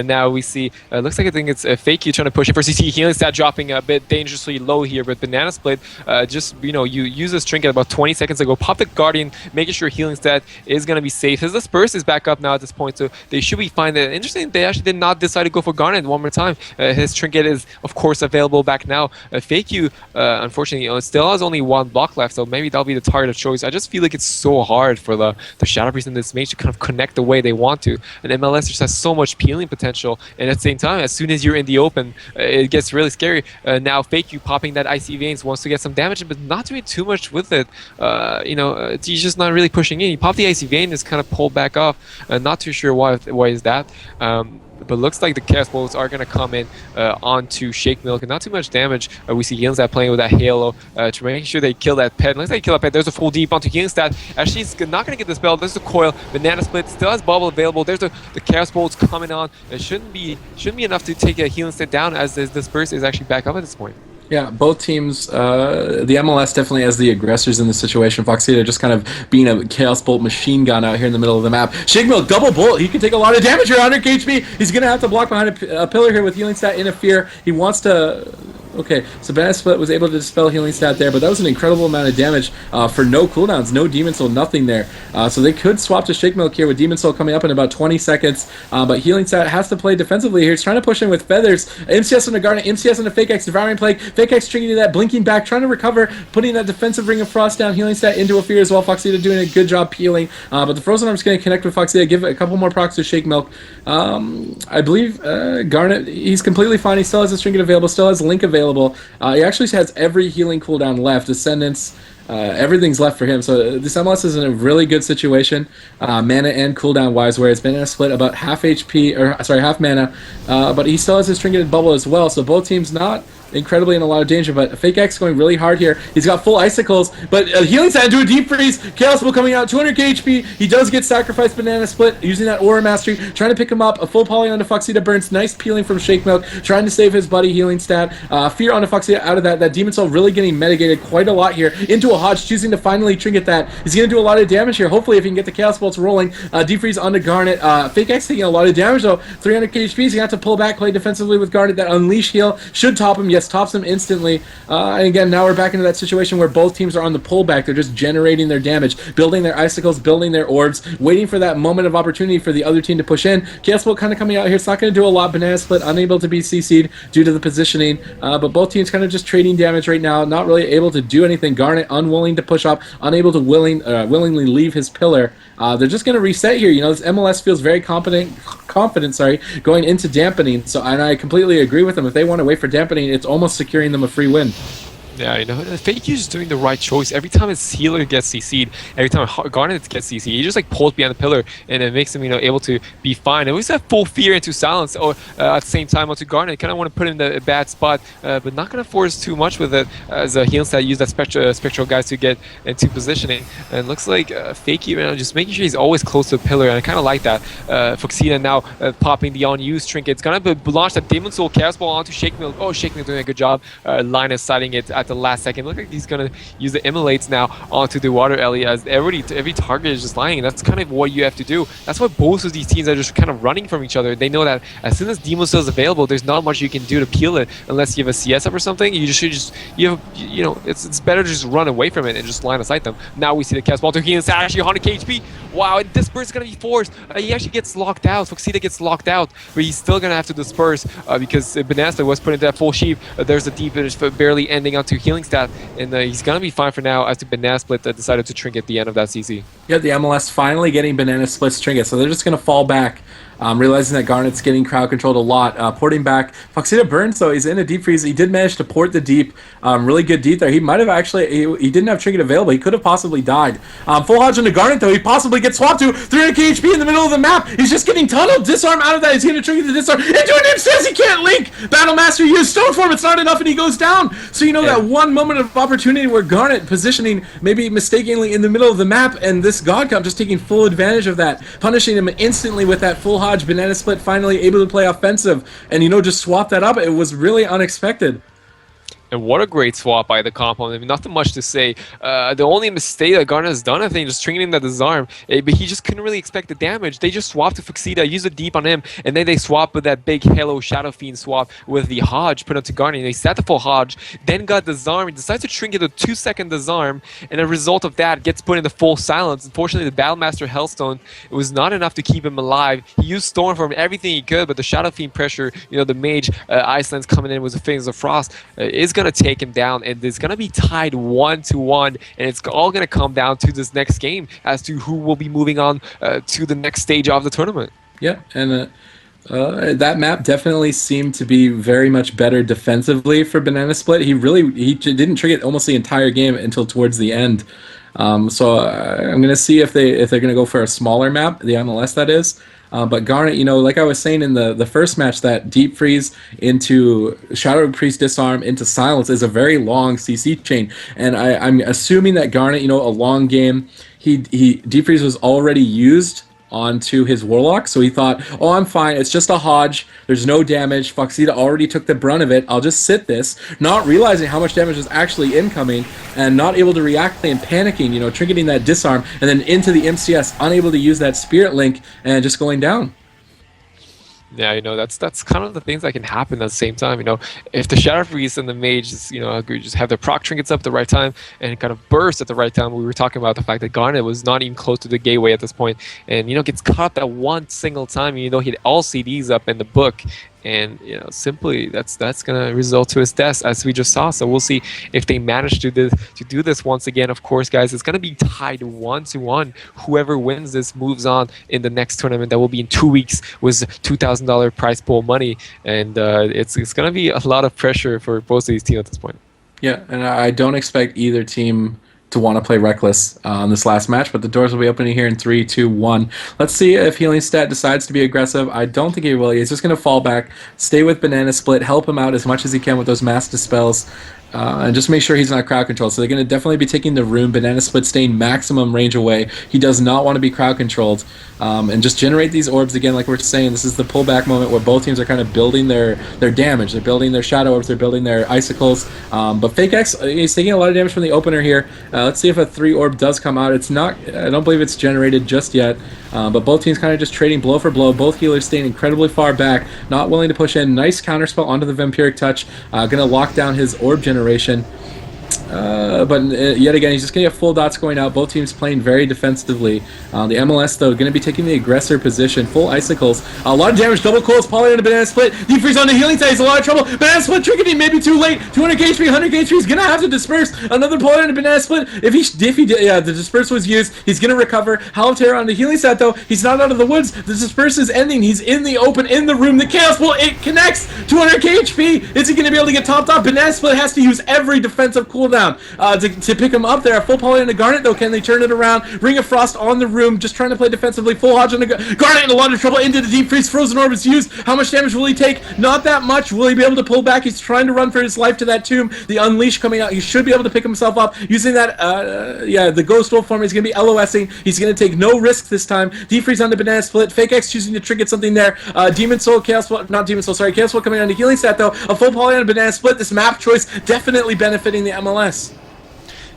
Now we see, looks like I think it's Fake You trying to push it. First you see healing stat dropping a bit dangerously low here, but Banana Split you use this trinket about 20 seconds ago. Pop the Guardian, making sure healing stat is going to be safe. His disperse is back up now at this point, so they should be fine. Interesting, they actually did not decide to go for Garnet one more time. His trinket is of course available back now. Fake You, unfortunately, it still has only one block left, so maybe that'll be the target of choice. I just feel like it's so hard for the Shadow Priest and this mage to kind of connect the way they want to. And MLS just has so much peeling potential, and at the same time, as soon as you're in the open, it gets really scary. Now Fake You popping that Icy Veins wants to get some damage, but not doing too much with it. He's just not really pushing in. He popped the Icy Vein, is kind of pulled back off. Not too sure why is that. But looks like the Chaos Bolts are going to come in onto Shake Milk, and not too much damage. We see Healing Stat playing with that Halo to make sure they kill that pet. Looks like they kill that pet. There's a full deep onto Healing Stat. Actually, he's not going to get the spell. There's the coil. Banana Split still has bubble available. There's the Chaos Bolts coming on. It shouldn't be enough to take a Healing Stat down, as this burst is actually back up at this point. Yeah, both teams, the MLS definitely as the aggressors in this situation. Foxita just kind of being a Chaos Bolt machine gun out here in the middle of the map. Shake Milk, double bolt. He can take a lot of damage here, 100 HP. He's going to have to block behind a pillar here with healing stat in a fear. He wants to... Okay, so Banana Split was able to dispel healing stat there, but that was an incredible amount of damage for no cooldowns, no Demon Soul, nothing there. So they could swap to Shake Milk here with Demon Soul coming up in about 20 seconds, but healing stat has to play defensively here. He's trying to push in with Feathers. MCS on the Garnet, MCS on the Fake X, Devouring Plague. Fake X triggering that, blinking back, trying to recover, putting that defensive Ring of Frost down, healing stat into a fear as well. Foxita doing a good job peeling, but the Frozen Arm's going to connect with Foxita, give it a couple more procs to Shake Milk. I believe Garnet, he's completely fine. He still has his trinket available, still has Link available. He actually has every healing cooldown left. Ascendance, everything's left for him. So this MLS is in a really good situation, mana and cooldown wise, where it's been in a split about half mana, but he still has his trinketed bubble as well. So both teams not incredibly in a lot of danger, but Fake X going really hard here. He's got full icicles, but healing stat into a deep freeze. Chaos Bolt coming out, 200 HP. He does get sacrificed. Banana Split using that Aura Mastery, trying to pick him up. A full poly on the Foxita burns. Nice peeling from Shake Milk, trying to save his buddy. Healing stat. Fear on the Foxita out of that. That Demon Soul really getting mitigated quite a lot here. Into a Hodge, choosing to finally trinket that. He's going to do a lot of damage here. Hopefully, if he can get the Chaos Bolts rolling. Deep freeze on the Garnet. Fake X taking a lot of damage though. 300 HP. He's going to have to pull back, play defensively with Garnet. That Unleash heal should top him. yes, tops him instantly. And again, now we're back into that situation where both teams are on the pullback. They're just generating their damage, building their icicles, building their orbs, waiting for that moment of opportunity for the other team to push in. Chaos Bolt kind of coming out here. It's not going to do a lot. Banana Split unable to be CC'd due to the positioning, but both teams kind of just trading damage right now, not really able to do anything. Garnet unwilling to push up, unable to willingly leave his pillar. They're just going to reset here. You know, this MLS feels very confident, going into dampening. So, and I completely agree with them. If they want to wait for dampening, it's almost securing them a free win. Yeah, you know, Fake is doing the right choice. Every time his healer gets CC'd, every time Garnet gets CC'd, he just like pulls behind the pillar, and it makes him, you know, able to be fine. And we just have full fear into silence, or at the same time onto Garnet. Kind of want to put him in a bad spot, but not going to force too much with it, as healing stat use that spectral guys to get into positioning. And looks like Fakey, you know, just making sure he's always close to the pillar, and I kind of like that. Foxina now popping the unused trinket. It's going to launch that Demon Soul Chaos Ball onto Shake Mill. Oh, Shake Mill doing a good job. Linus sighting it at the last second. Look like he's gonna use the immolates now onto the water alley, as every target is just lying. That's kind of what you have to do. That's why both of these teams are just kind of running from each other. They know that as soon as Demo Cell is available, there's not much you can do to peel it unless you have a CS up or something. You just you know, it's better to just run away from it and just line of sight them. Now we see the cast ball to Healing Stat, actually 100 HP. Wow, and disperse is gonna be forced. He actually gets locked out. Foxita gets locked out, but he's still gonna have to disperse because Banasta was put into that full sheep. There's a deep finish, barely ending onto Healing Stat. And he's going to be fine for now, as the Banana Split decided to trinket at the end of that CC. Yeah, the MLS finally getting Banana Split's trinket, so they're just going to fall back, realizing that Garnet's getting crowd controlled a lot. Porting back. Foxita burns, though. He's in a deep freeze. He did manage to port the deep. Really good deep there. He might have actually... He didn't have trinket available. He could have possibly died. Full Hodge into Garnet, though. He possibly gets swapped to 300 HP in the middle of the map. He's just getting tunneled. Disarm out of that. He's going to trinket the disarm. Into an imp says he can't link. Battlemaster used Stone Form. It's not enough, and he goes down. So, you know, that one moment of opportunity where Garnet positioning maybe mistakenly in the middle of the map, and this God Comp just taking full advantage of that, punishing him instantly with that full Hodge. Banana Split finally able to play offensive and, you know, just swap that up. It was really unexpected. And what a great swap by the compound. I mean, nothing much to say. The only mistake that Garnet has done, I think, is stringing that disarm. But he just couldn't really expect the damage. They just swapped to Foxita, used a deep on him, and then they swapped with that big Halo Shadow Fiend swap with the Hodge put onto Garnet. They set the full Hodge, then got disarm. He decides to trinket a 2-second disarm, and as a result of that, gets put into full silence. Unfortunately, the Battlemaster Hellstone, it was not enough to keep him alive. He used Stormform everything he could, but the Shadow Fiend pressure, you know, the Mage, Iceland's coming in with the Fingers of Frost, is going to take him down, and it's going to be tied 1-1, and it's all going to come down to this next game as to who will be moving on to the next stage of the tournament. Yeah, and that map definitely seemed to be very much better defensively for Banana Split. He didn't trigger almost the entire game until towards the end. So I'm going to see if they're going to go for a smaller map, the MLS that is. But Garnet, you know, like I was saying in the first match, that deep freeze into Shadow Priest disarm into silence is a very long CC chain, and I'm assuming that Garnet, you know, a long game, he deep freeze was already used onto his Warlock, so he thought, oh, I'm fine, it's just a Hodge, there's no damage, Foxita already took the brunt of it, I'll just sit this, not realizing how much damage was actually incoming, and not able to react and panicking, you know, trinketing that disarm, and then into the MCS, unable to use that Spirit Link, and just going down. Yeah, you know, that's kind of the things that can happen at the same time. You know, if the Shadow Freeze and the Mage, you know, just have their proc trinkets up at the right time and kind of burst at the right time. We were talking about the fact that Garnet was not even close to the gateway at this point, and, you know, gets caught that one single time. You know, he had all CDs up in the book, and, you know, simply that's gonna result to his death, as we just saw. So we'll see if they manage to do this once again. Of course, guys, it's gonna be tied 1-1. Whoever wins this moves on in the next tournament that will be in 2 weeks with $2,000 prize pool money, and it's gonna be a lot of pressure for both of these teams at this point. Yeah, and I don't expect either team to want to play Reckless on this last match, but the doors will be opening here in 3, 2, 1. Let's see if Healing Stat decides to be aggressive. I don't think he will. He's just going to fall back, stay with Banana Split, help him out as much as he can with those Mass Dispels. And just make sure he's not crowd controlled. So they're going to definitely be taking the rune. Banana Split staying maximum range away. He does not want to be crowd controlled. And just generate these orbs again, like we're saying. This is the pullback moment where both teams are kind of building their damage. They're building their shadow orbs. They're building their icicles. But Fake X is taking a lot of damage from the opener here. Let's see if a 3 orb does come out. It's not. I don't believe it's generated just yet. But both teams kind of just trading blow for blow. Both healers staying incredibly far back, not willing to push in. Nice counterspell onto the Vampiric Touch. Going to lock down his orb generation. But yet again, he's just going to get full dots going out. Both teams playing very defensively. The MLS, though, going to be taking the aggressor position. Full icicles. A lot of damage. Double coils. Poly on a Banana Split. Deep freeze on the healing side. He's a lot of trouble. Banana Split tricketing. Maybe too late. 200 HP, 100 HP. He's going to have to disperse. Another Poly on a Banana Split. If he did, yeah, the disperse was used. He's going to recover. Howl of Terror on the healing side, though. He's not out of the woods. The disperse is ending. He's in the open, in the room. The Chaos Bolt, it connects. 200 HP. Is he going to be able to get topped off? Banana Split has to use every defensive cooldown to pick him up there. Full Poly on the Garnet, though. Can they turn it around? Ring of Frost on the room, just trying to play defensively. Full Hodge on the Garnet in a lot of trouble. Into the Deep Freeze. Frozen Orb is used. How much damage will he take? Not that much. Will he be able to pull back? He's trying to run for his life to that tomb. The Unleash coming out. He should be able to pick himself up using that, the Ghost Wolf form. He's going to be LOSing. He's going to take no risk this time. Deep Freeze on the Banana Split. Fake X choosing to trinket something there. Demon Soul, Chaos Soul, not Demon Soul, sorry. Chaos Soul coming on the healing stat, though. A full Poly on a Banana Split. This map choice definitely benefiting the MLS.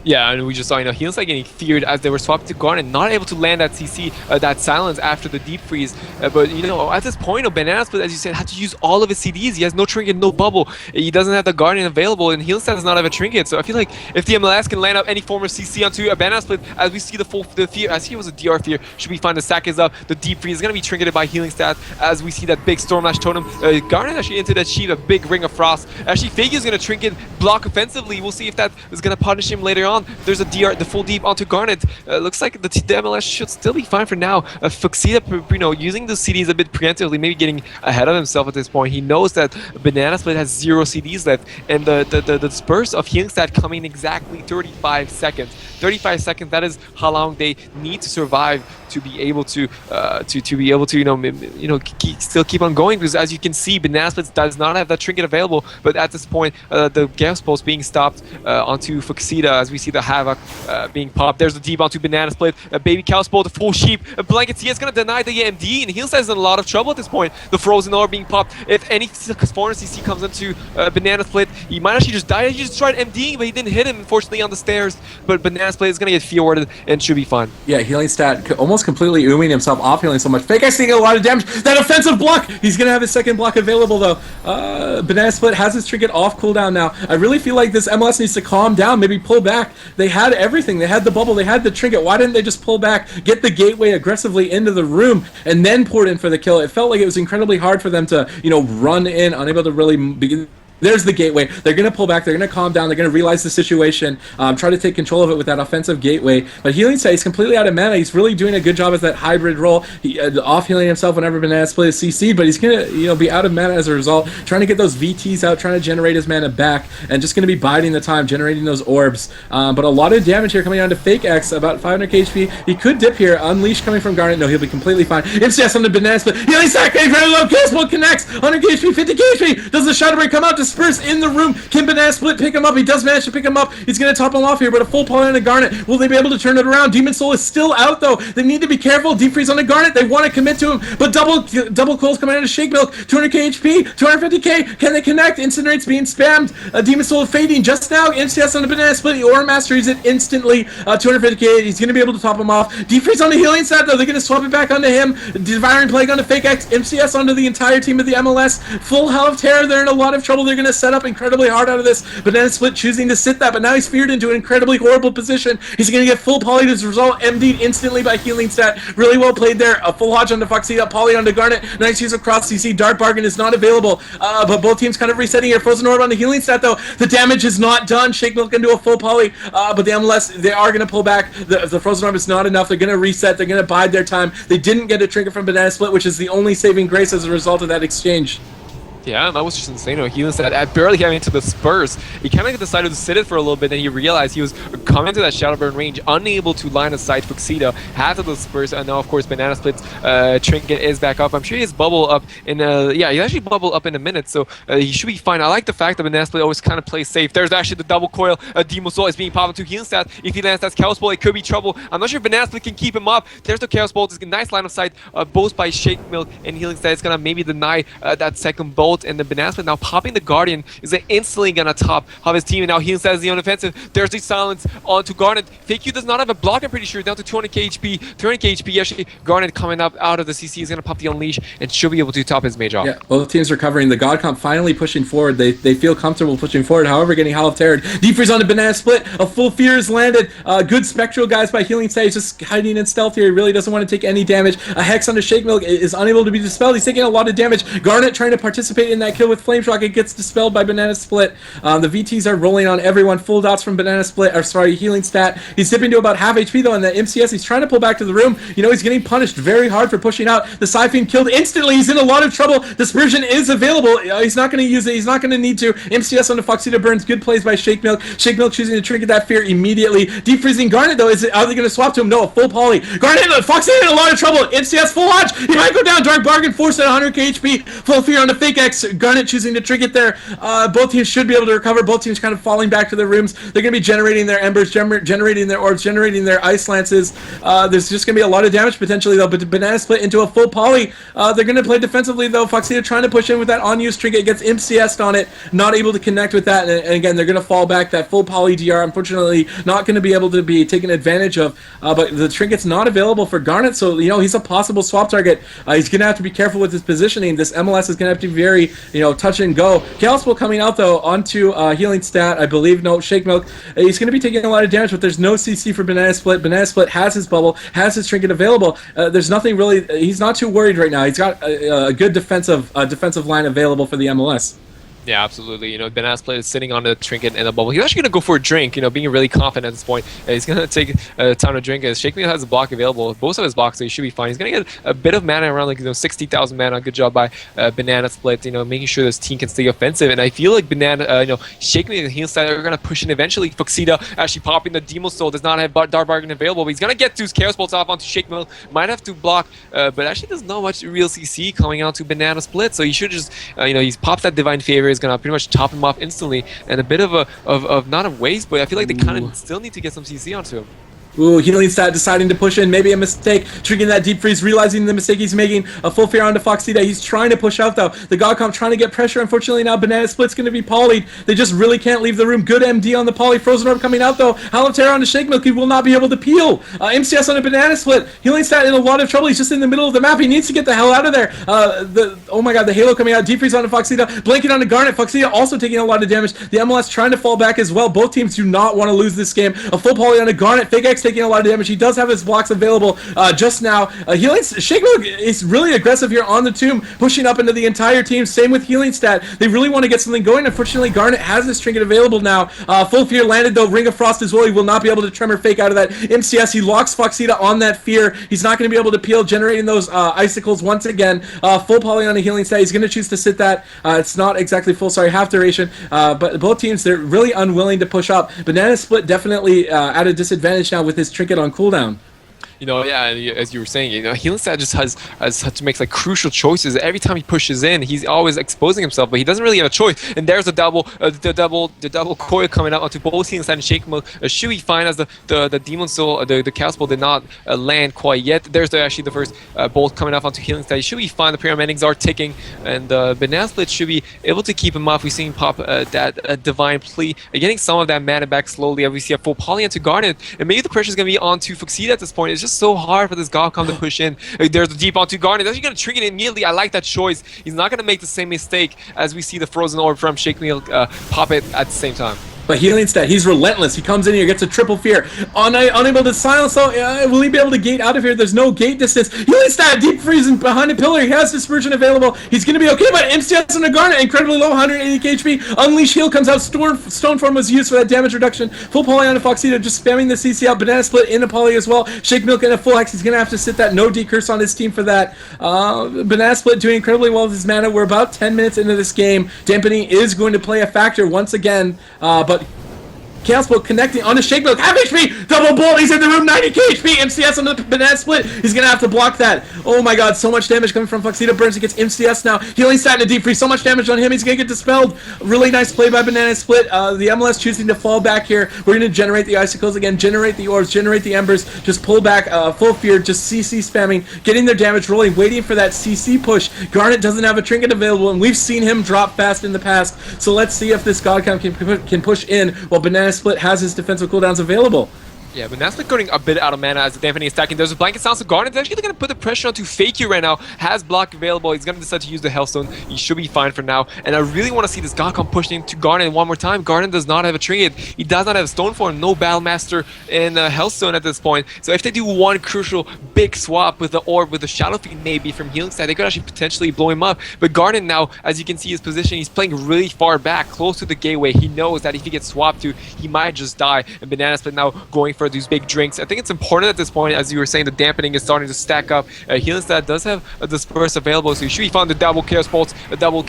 Yeah, and we just saw, Healing Side getting feared as they were swapped to Garnet, not able to land that CC, that silence after the deep freeze. But, at this point, Banana Split, as you said, had to use all of his CDs. He has no trinket, no bubble. He doesn't have the Guardian available, and Healing Side does not have a trinket. So I feel like if the MLS can land up any form of CC onto a Banana Split, as we see the fear, as he was a DR fear, should be fine. The sack is up. The deep freeze is going to be trinketed by Healing Stat, as we see that big Stormlash Totem. Garnet actually into that sheet, a big Ring of Frost. Actually, Fake is going to trinket, block offensively. We'll see if that is going to punish him later on. There's a DR, the full deep onto Garnet. Looks like the MLS should still be fine for now. Fuxida, using the CDs a bit preemptively, maybe getting ahead of himself at this point. He knows that Banana Split has 0 CDs left, and the disperse of Healing Stat coming exactly 35 seconds. 35 seconds, that is how long they need to survive to be able to still keep on going, because as you can see, Banana Split does not have that trinket available. But at this point, the gas pulse being stopped onto Fuxida, as we see the Havoc being popped. There's the deep onto Banana Split, Baby Cow's Bolt, the full sheep, Blanket Tia is going to deny the AMD, and Healing Side is in a lot of trouble at this point. The Frozen Orb being popped. If any foreign CC comes into Banana Split, he might actually just die. He just tried MDing, but he didn't hit him, unfortunately, on the stairs. But Banana Split is going to get fear warded and should be fine. Yeah, Healing Stat almost completely ooming himself off healing so much. Fake X taking a lot of damage. That offensive block! He's going to have his second block available, though. Banana Split has his trinket off cooldown now. I really feel like this MLS needs to calm down, maybe pull back. They had everything. They had the bubble. They had the trinket. Why didn't they just pull back, get the gateway aggressively into the room, and then pour it in for the kill? It felt like it was incredibly hard for them to, run in, unable to really begin. There's the gateway. They're going to pull back. They're going to calm down. They're going to realize the situation, try to take control of it with that offensive gateway. But Healing Side, he's completely out of mana. He's really doing a good job as that hybrid role. Off-healing himself whenever Banana Split is CC'd, but he's going to be out of mana as a result, trying to get those VTs out, trying to generate his mana back, and just going to be biding the time, generating those orbs. But a lot of damage here coming down to Fake X, about 500 HP. He could dip here. Unleash coming from Garnet. No, he'll be completely fine. MCS on the Banana Split. Healing Side, very low. Kill connects. 100 HP, 50 HP. Does the Shadow Break come out? Disperse in the room. Can Banana Split pick him up? He does manage to pick him up. He's going to top him off here, but a full Poly on a Garnet. Will they be able to turn it around? Demon Soul is still out, though. They need to be careful. Deep Freeze on the Garnet. They want to commit to him, but double coils coming out of Shake Milk. 200k HP, 250k. Can they connect? Incinerate's being spammed. Demon Soul fading just now. MCS on the Banana Split. The Aura Masteries it instantly. 250k. He's going to be able to top him off. Deep Freeze on the healing stat, though. They're going to swap it back onto him. Devouring Plague onto Fake X. MCS onto the entire team of the MLS. Full Hell of Terror. They're in a lot of trouble. They're going to set up incredibly hard out of this. Banana Split choosing to sit that, but now he's feared into an incredibly horrible position. He's going to get full Poly as a result, MD'd instantly by Healing Stat. Really well played there. A full Hodge on the Foxy, Poly on the Garnet. Nice use of cross CC. Dark Bargain is not available, but both teams kind of resetting here. Frozen Orb on the Healing Stat, though. The damage is not done. Shake Milk can do a full Poly, but the MLS, they are going to pull back. The Frozen Orb is not enough. They're going to reset. They're going to bide their time. They didn't get a trinket from Banana Split, which is the only saving grace as a result of that exchange. Yeah, that was just insane. He said, I barely got into the Spurs. He kind of decided to sit it for a little bit, then he realized he was coming to that Shadow Burn range, unable to line of sight Fuxida, had to the Spurs, and now, of course, Banana Split's trinket is back up. I'm sure he has bubble up in, yeah, he actually bubble up in a minute, so he should be fine. I like the fact that Banana Split always kind of plays safe. There's actually the double coil. Demo Soul is being popped into healing stat. If he lands that Chaos Ball, it could be trouble. I'm not sure if Banana Split can keep him up. There's the Chaos Bolt. It's a nice line of sight, both by Shake Milk and healing stat. It's going to maybe deny that second bolt, and the Banana Split now popping the Guardian is instantly gonna top of his team, and now healing stat is the unoffensive. There's the silence onto Garnet. Fake Q does not have a block, I'm pretty sure, down to 200k HP, 300k HP. Actually, Garnet coming up out of the CC is gonna pop the Unleash and should be able to top his mage off. Yeah, both teams recovering. The God Comp finally pushing forward. They feel comfortable pushing forward, however, getting Howl of Terror. Deep Freeze on the Banana Split. A full Fear is landed. Good Spectral guys by healing stat. He's just hiding in stealth here. He really doesn't want to take any damage. A Hex on the Shake Milk is unable to be dispelled. He's taking a lot of damage. Garnet trying to participate in that kill with Flame Shock. It gets dispelled by Banana Split. The VTs are rolling on everyone. Full dots from Banana Split, or sorry, healing stat. He's dipping to about half HP though, and the MCS, he's trying to pull back to the room. You know, he's getting punished very hard for pushing out. The Siphon killed instantly. He's in a lot of trouble. Dispersion is available. He's not going to use it. He's not going to need to. MCS on the Foxita burns. Good plays by Shake Milk. Shake Milk choosing to trinket that fear immediately. Deep Freezing Garnet though, are they going to swap to him? No, a full poly. Garnet, Foxita in a lot of trouble. MCS full launch. He might go down. Dark Bargain forced at 100k HP. Full fear on the Fake X. Garnet choosing to trinket there. Both teams should be able to recover. Both teams kind of falling back to their rooms. They're going to be generating their embers, generating their orbs, generating their ice lances. There's just going to be a lot of damage potentially though, but Banana Split into a full poly. They're going to play defensively though. Foxita trying to push in with that unused trinket, gets MCS'd on it, not able to connect with that, and again, they're going to fall back. That full poly DR, unfortunately, not going to be able to be taken advantage of, but the trinket's not available for Garnet, so, you know, he's a possible swap target. He's going to have to be careful with his positioning. This MLS is going to have to be very, you know, touch and go. Chaos Ball coming out though, onto healing stat, I believe. No, Shake Milk. He's going to be taking a lot of damage, but there's no CC for Banana Split. Banana Split has his bubble, has his trinket available. There's nothing really. He's not too worried right now. He's got a good defensive line available for the MLS. Yeah, absolutely. You know, Banana Split is sitting on the trinket and the bubble. He's actually going to go for a drink, you know, being really confident at this point. He's going to take time to drink. Shake Milk has a block available. Both of his blocks, so he should be fine. He's going to get a bit of mana around, like, you know, 60,000 mana. Good job by Banana Split, you know, making sure this team can stay offensive. And I feel like you know, Shake Milk and Heal Side are going to push in eventually. Fuxida actually popping the Demo Soul, does not have Dark Bargain available, but he's going to get those Chaos Bolts off onto Shake Milk. Might have to block, but actually there's not much real CC coming out to Banana Split, so he should just, you know, he's popped that Divine Favor. He's going to pretty much top him off instantly, and a bit of not a waste, but I feel like they kind of still need to get some CC onto him. Ooh, healing stat deciding to push in. Maybe a mistake. Triggering that deep freeze, realizing the mistake he's making. A full fear onto Foxita. He's trying to push out though. The God Comp trying to get pressure. Unfortunately now Banana Split's going to be polyed. They just really can't leave the room. Good MD on the poly. Frozen Orb coming out though. Howl of Terror on the Shake Milk. He will not be able to peel. MCS on a Banana Split. Healing stat in a lot of trouble. He's just in the middle of the map. He needs to get the hell out of there. Oh my god, the Halo coming out. Deep freeze on the Foxita. Blanket on the Garnet. Foxita also taking a lot of damage. The MLS trying to fall back as well. Both teams do not want to lose this game. A full poly on a Garnet. Fake X taking a lot of damage. He does have his blocks available just now. Healing Shake Milk is really aggressive here on the tomb, pushing up into the entire team. Same with healing stat. They really want to get something going. Unfortunately, Garnet has this trinket available now. Full fear landed though. Ring of Frost as well. He will not be able to tremor fake out of that. MCS, he locks Foxita on that fear. He's not going to be able to peel, generating those icicles once again. Full poly on a healing stat. He's going to choose to sit that. It's not exactly full, sorry, half duration. But both teams, they're really unwilling to push up. Banana Split definitely at a disadvantage now with his trinket on cooldown. You know, yeah, as you were saying, you know, Healing Stat just has to make like crucial choices. Every time he pushes in, he's always exposing himself, but he doesn't really have a choice. And there's the double coil coming out onto both Healing Stat and Shake Milk. Should be fine as the Demon Soul, the Chaos Bolt did not land quite yet. There's actually the first bolt coming off onto Healing Stat. He should be fine. The paramedics are ticking, and Banana Split should be able to keep him off. We've seen pop that Divine Plea, getting some of that mana back slowly. We see a full poly onto Garnet, and maybe the pressure is going to be onto Fuxida at this point. It's just so hard for this God Comp to push in. There's the deep onto Garnet. He's actually going to trigger it immediately. I like that choice. He's not going to make the same mistake as we see the Frozen Orb from Shake Milk pop it at the same time. but Healing Stat, he's relentless. He comes in here, gets a triple fear. Unable to silence, so will he be able to gate out of here? There's no gate distance. Healing Stat, deep freezing behind a pillar. He has Dispersion available. He's going to be okay, but MCS and a Garnet, incredibly low, 180 HP. Unleash Heal comes out. Stone Form was used for that damage reduction. Full poly on a Foxito, just spamming the CC out. Banana Split in a poly as well. Shake Milk and a full Hex. He's going to have to sit that no decurse on his team for that. Banana Split doing incredibly well with his mana. We're about 10 minutes into this game. Dampening is going to play a factor once again, but Chaos Bolt connecting onto Shake Milk. Half HP! Double Bolt! He's in the room! 90k HP! MCS on the Banana Split! He's gonna have to block that. Oh my god, so much damage coming from Foxito Burns. He gets MCS now. Healing Stat in a deep freeze. So much damage on him. He's gonna get dispelled. Really nice play by Banana Split. The MLS choosing to fall back here. We're gonna generate the Icicles again. Generate the Orbs. Generate the Embers. Just pull back. Full Fear. Just CC spamming. Getting their damage rolling. Waiting for that CC push. Garnet doesn't have a trinket available, and we've seen him drop fast in the past. So let's see if this God Count can push in while Banana Split has his defensive cooldowns available. Yeah, but Naslik going a bit out of mana as the Dampening is stacking. There's a Blanket Sounds, so Garnet's actually going to put the pressure onto Fake You right now. Has block available. He's going to decide to use the Hellstone. He should be fine for now. And I really want to see this God come pushing into Garnet one more time. Garnet does not have a trinket. He does not have a Stone Form. No Battle Master and Hellstone at this point. So if they do one crucial big swap with the Orb, with the Shadow Fiend maybe from Healing Side, they could actually potentially blow him up. But Garnet now, as you can see his position, he's playing really far back, close to the gateway. He knows that if he gets swapped to, he might just die. And Banana Split now going for these big drinks. I think it's important at this point, as you were saying, the Dampening is starting to stack up. Healing Stat does have a Disperse available, so you should be finding the double Chaos Bolts, a double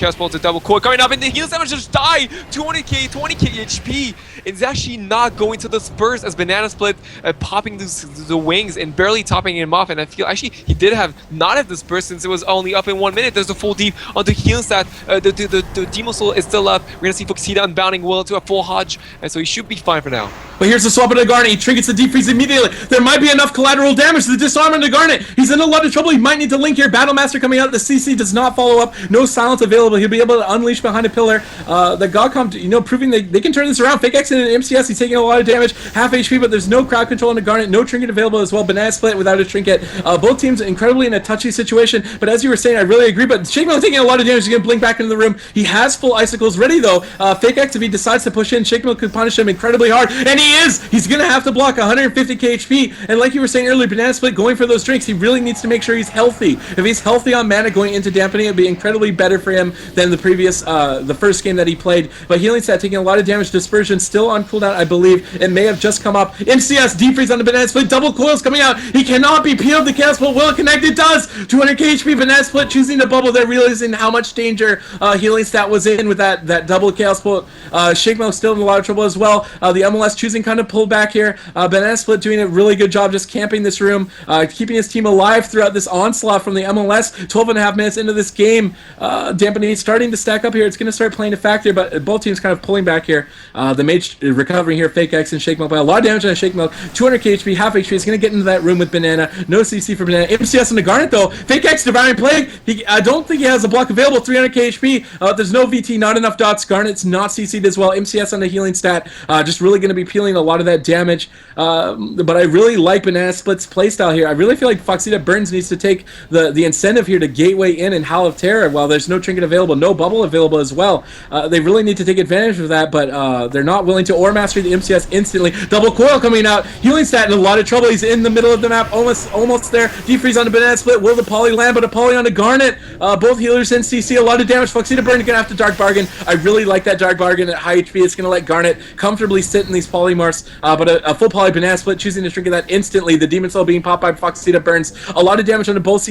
core coming up, and the Healing Stat just die! 200k, 20k HP! It's actually not going to Disperse as Banana Split popping the wings and barely topping him off, and I feel actually he did not have Disperse since it was only up in 1 minute. There's a full deep onto Healing Stat. The Demo Soul is still up. We're gonna see Foxita unbounding Will to a full Hodge, and so he should be fine for now. But here's the swap of the Garnet. He triggers the deep freeze immediately. There might be enough collateral damage to disarm the Garnet. He's in a lot of trouble. He might need to link here. Battle Master coming out. The CC does not follow up. No silence available. He'll be able to unleash behind a pillar. The Godcom, proving they can turn this around. Fake X and an MCS. He's taking a lot of damage. Half HP, but there's no crowd control on the Garnet. No trinket available as well. Banana Split without a trinket. Both teams incredibly in a touchy situation. But as you were saying, I really agree. But Shake Milk taking a lot of damage. He's going to blink back into the room. He has full Icicles ready though. Fake X, if he decides to push in, Shake Milk could punish him incredibly hard. And he is! He's going to have to block 150k HP. And like you were saying earlier, Banana Split going for those drinks. He really needs to make sure he's healthy. If he's healthy on mana going into Dampening, it'd be incredibly better for him than the previous, the first game that he played. But Healing Stat taking a lot of damage. Dispersion still on cooldown, I believe. It may have just come up. MCS deep freeze on the Banana Split. Double coils coming out. He cannot be peeled. The Chaos Bolt. Will it connect? It does. 200k HP. Banana Split choosing to bubble there, realizing how much danger Healing Stat was in with that double Chaos Bolt. Shake Milk still in a lot of trouble as well. The MLS choosing kind of pull back here. Banana Split doing a really good job just camping this room, keeping his team alive throughout this onslaught from the MLS. 12.5 minutes into this game. Dampening starting to stack up here. It's going to start playing a factor, but both teams kind of pulling back here. The Mage recovering here. Fake X and Shake Milk by a lot of damage on Shake Milk. 200k HP, half HP. He's going to get into that room with Banana. No CC for Banana. MCS on the Garnet though. Fake X, Devouring Plague. I don't think he has a block available. 300k HP. There's no VT, not enough dots. Garnet's not CC'd as well. MCS on the Healing Stat. Just really going to be peeling a lot of that damage. But I really like Banana Split's playstyle here. I really feel like Foxita Burns needs to take the incentive here to Gateway in and Howl of Terror while there's no trinket available, no bubble available as well. They really need to take advantage of that, but they're not willing to or master the MCS instantly. Double Coil coming out. Healing Stat in a lot of trouble. He's in the middle of the map, almost there. Defreeze on the Banana Split. Will the Poly land? But a Poly on the Garnet. Both healers in CC. A lot of damage. Foxita Burns gonna have to Dark Bargain. I really like that Dark Bargain at high HP. It's gonna let Garnet comfortably sit in these polymorphs. But a full Poly Banana Split choosing to trigger that instantly. The Demon Soul being popped by Foxita Burns. A lot of damage on both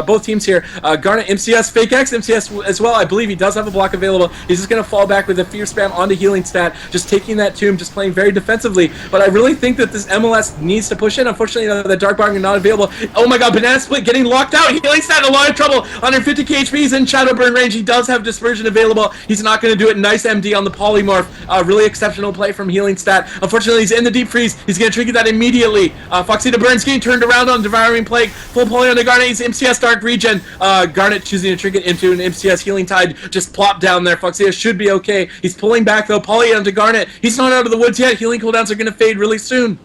both teams here. Garnet, MCS, Fake X, MCS as well. I believe he does have a block available. He's just going to fall back with a Fear Spam onto Healing Stat, just taking that tomb, just playing very defensively. But I really think that this MLS needs to push in. Unfortunately, the Dark Bargain not available. Oh my god, Banana Split getting locked out. Healing Stat in a lot of trouble. 150k HP. He's in Shadow Burn range. He does have Dispersion available. He's not going to do it. Nice MD on the Polymorph. Really exceptional play from Healing Stat. Unfortunately, he's in the Deep Freeze. He's going to trigger that immediately. Foxita Burns getting turned around on Devouring Plague. Full Poly on the Garnet. He's MCS Dark Regen. Garnet choosing to trigger into an MCS Healing Tide. Just plop down there. Foxita should be okay. He's pulling back though. Poly onto Garnet. He's not out of the woods yet. Healing cooldowns are going to fade really soon.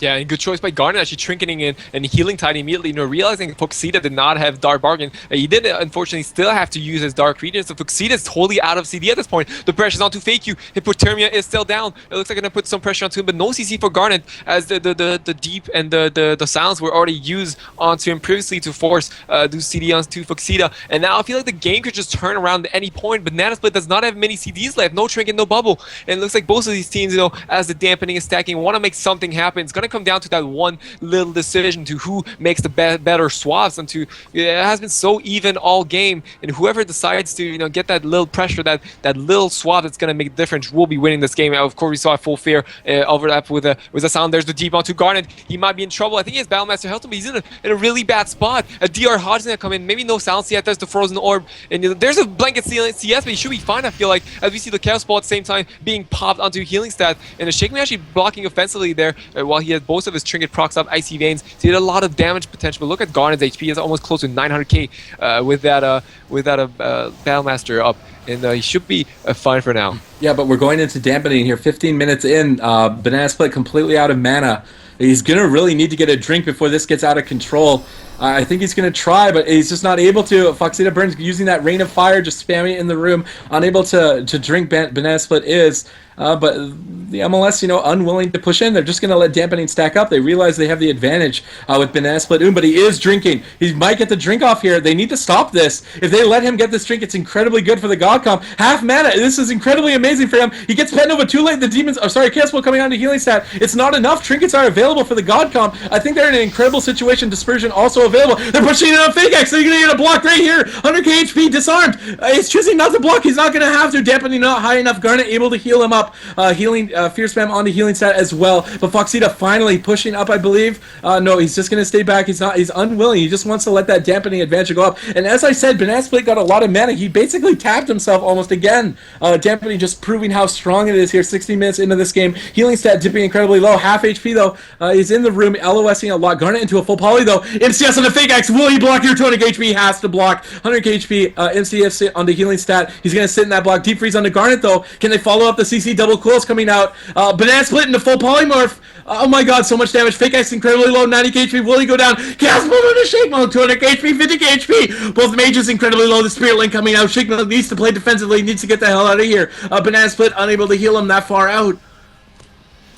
Yeah, and good choice by Garnet actually trinketing in and healing tide immediately, realizing Fuxida did not have Dark Bargain. He did unfortunately still have to use his Dark Regen, so Fuxida is totally out of CD at this point. The pressure's onto Fake You. Hypothermia is still down. It looks like they're gonna put some pressure onto him, but no CC for Garnet as the deep and the sounds were already used onto him previously to force do CD onto Fuxida. And now I feel like the game could just turn around at any point. Banana Split does not have many CDs left, no trinket, no bubble. And it looks like both of these teams, as the dampening is stacking, want to make something happen. It's gonna come down to that one little decision to who makes the better swaps, and it has been so even all game, and whoever decides to get that little pressure, that little swap that's gonna make a difference will be winning this game. Of course, we saw a full fair overlap with a sound. There's the deep onto Garnet. He might be in trouble. I think he has Battlemaster health, but he's in a really bad spot. A DR Hodge is gonna come in. Maybe no sounds yet. There's the frozen orb, and there's a blanket CS, but he should be fine. I feel like as we see the Chaos Ball at the same time being popped onto healing stat, and the Shakeman actually blocking offensively there while he has both of his trinket procs up, Icy Veins. So he did a lot of damage potential. But look at Garnet's HP; he's almost close to 900k with that Battlemaster up, and he should be fine for now. Yeah, but we're going into dampening here. 15 minutes in, Banana Split completely out of mana. He's going to really need to get a drink before this gets out of control. I think he's going to try, but he's just not able to. Foxita Burns using that Rain of Fire, just spamming it in the room, unable to drink. Banana Split is. But the MLS, unwilling to push in. They're just going to let dampening stack up. They realize they have the advantage with Banana Split. But he is drinking. He might get the drink off here. They need to stop this. If they let him get this drink, it's incredibly good for the God Comp. Half mana. This is incredibly amazing for him. He gets Pet Nova too late. The Demons, Chaos Ball coming on to healing stat. It's not enough. Trinkets are available for the God Comp. I think they're in an incredible situation. Dispersion also available. They're pushing it on Fake X. They're going to get a block right here. 100k HP disarmed. He's choosing not to block. He's not going to have to. Dampening not high enough. Garnet able to heal him up. Healing fear spam onto healing stat as well, but Foxita finally pushing up, I believe. No, he's just gonna stay back. He's unwilling. He just wants to let that dampening advantage go up. And as I said, Banana Split got a lot of mana. He basically tapped himself almost again. Dampening just proving how strong it is here. 16 minutes into this game. Healing stat dipping incredibly low. Half HP though. He's in the room, LOSing a lot. Garnet into a full poly though. MCS on the Fake X. Will he block your 200 HP? He has to block. 100 HP. MCS on the healing stat. He's gonna sit in that block. Deep freeze on the Garnet though. Can they follow up the CC double coils coming out? Banana Split into full polymorph. Oh my god, so much damage. Fake X incredibly low, 90k HP. Will he go down? Chaos Ball into Shake Mode, 200k HP, 50k HP. Both mages incredibly low. The Spirit Link coming out. Shake Mode needs to play defensively, needs to get the hell out of here. Banana Split unable to heal him that far out.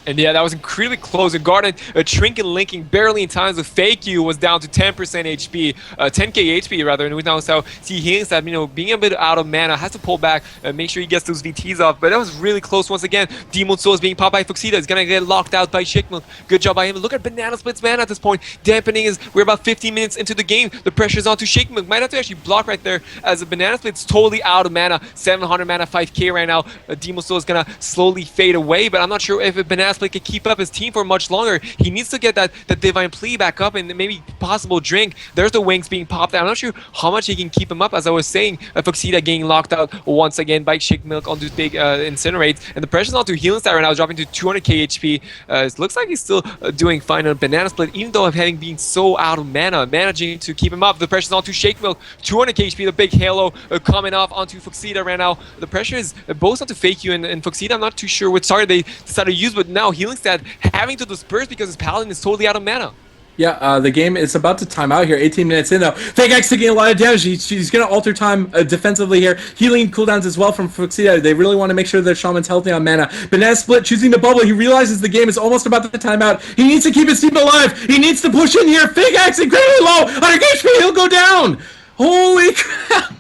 And yeah, that was incredibly close. And Garnet trinket linking barely in time. The Fake You was down to 10% HP, 10k HP rather. And we now see healing stat, being a bit out of mana, has to pull back and make sure he gets those VTs off. But that was really close once again. Demon Soul is being popped by Fuxita. He's gonna get locked out by Shikmon. Good job by him. Look at Banana Split's mana at this point. Dampening is, we're about 15 minutes into the game. The pressure's on to Shikmon. Might have to actually block right there as the Banana Split's totally out of mana. 700 mana, 5k right now. Demon Soul is gonna slowly fade away, but I'm not sure if Banana Split can keep up his team for much longer. He needs to get that Divine Plea back up and maybe possible drink. There's the wings being popped out. I'm not sure how much he can keep him up. As I was saying, Fuxita getting locked out once again by Shake Milk onto big Incinerates, and the pressure's on to healing stat right now, dropping to 200k HP. It looks like he's still doing fine on Banana Split, even though of having been so out of mana, managing to keep him up. The pressure's on to Shake Milk, 200k HP, the big halo coming off onto Fuxita right now. The pressure is both onto Fake You and Fuxita. I'm not too sure which target they decided to use, but now healing stat having to disperse because his Paladin is totally out of mana. Yeah, the game is about to time out here. 18 minutes in though. Fake X taking a lot of damage. She's going to alter time defensively here. Healing cooldowns as well from Fuxita. They really want to make sure their Shaman's healthy on mana. Banana Split choosing to bubble. He realizes the game is almost about to time out. He needs to keep his team alive. He needs to push in here. Fake X incredibly low. 100 HP. He'll go down. Holy crap.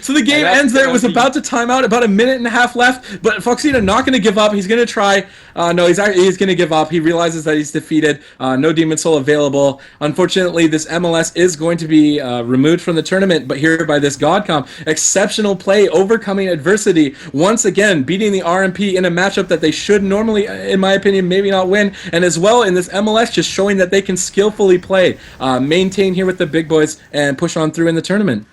So the game ends there. It was about to time out, about a minute and a half left, but Foxita not going to give up. He's going to try. No, he's going to give up. He realizes that he's defeated. No Demon Soul available. Unfortunately, this MLS is going to be removed from the tournament, but here by this God Comp. Exceptional play, overcoming adversity. Once again, beating the RMP in a matchup that they should normally, in my opinion, maybe not win. And as well in this MLS, just showing that they can skillfully play, maintain here with the big boys, and push on through in the tournament.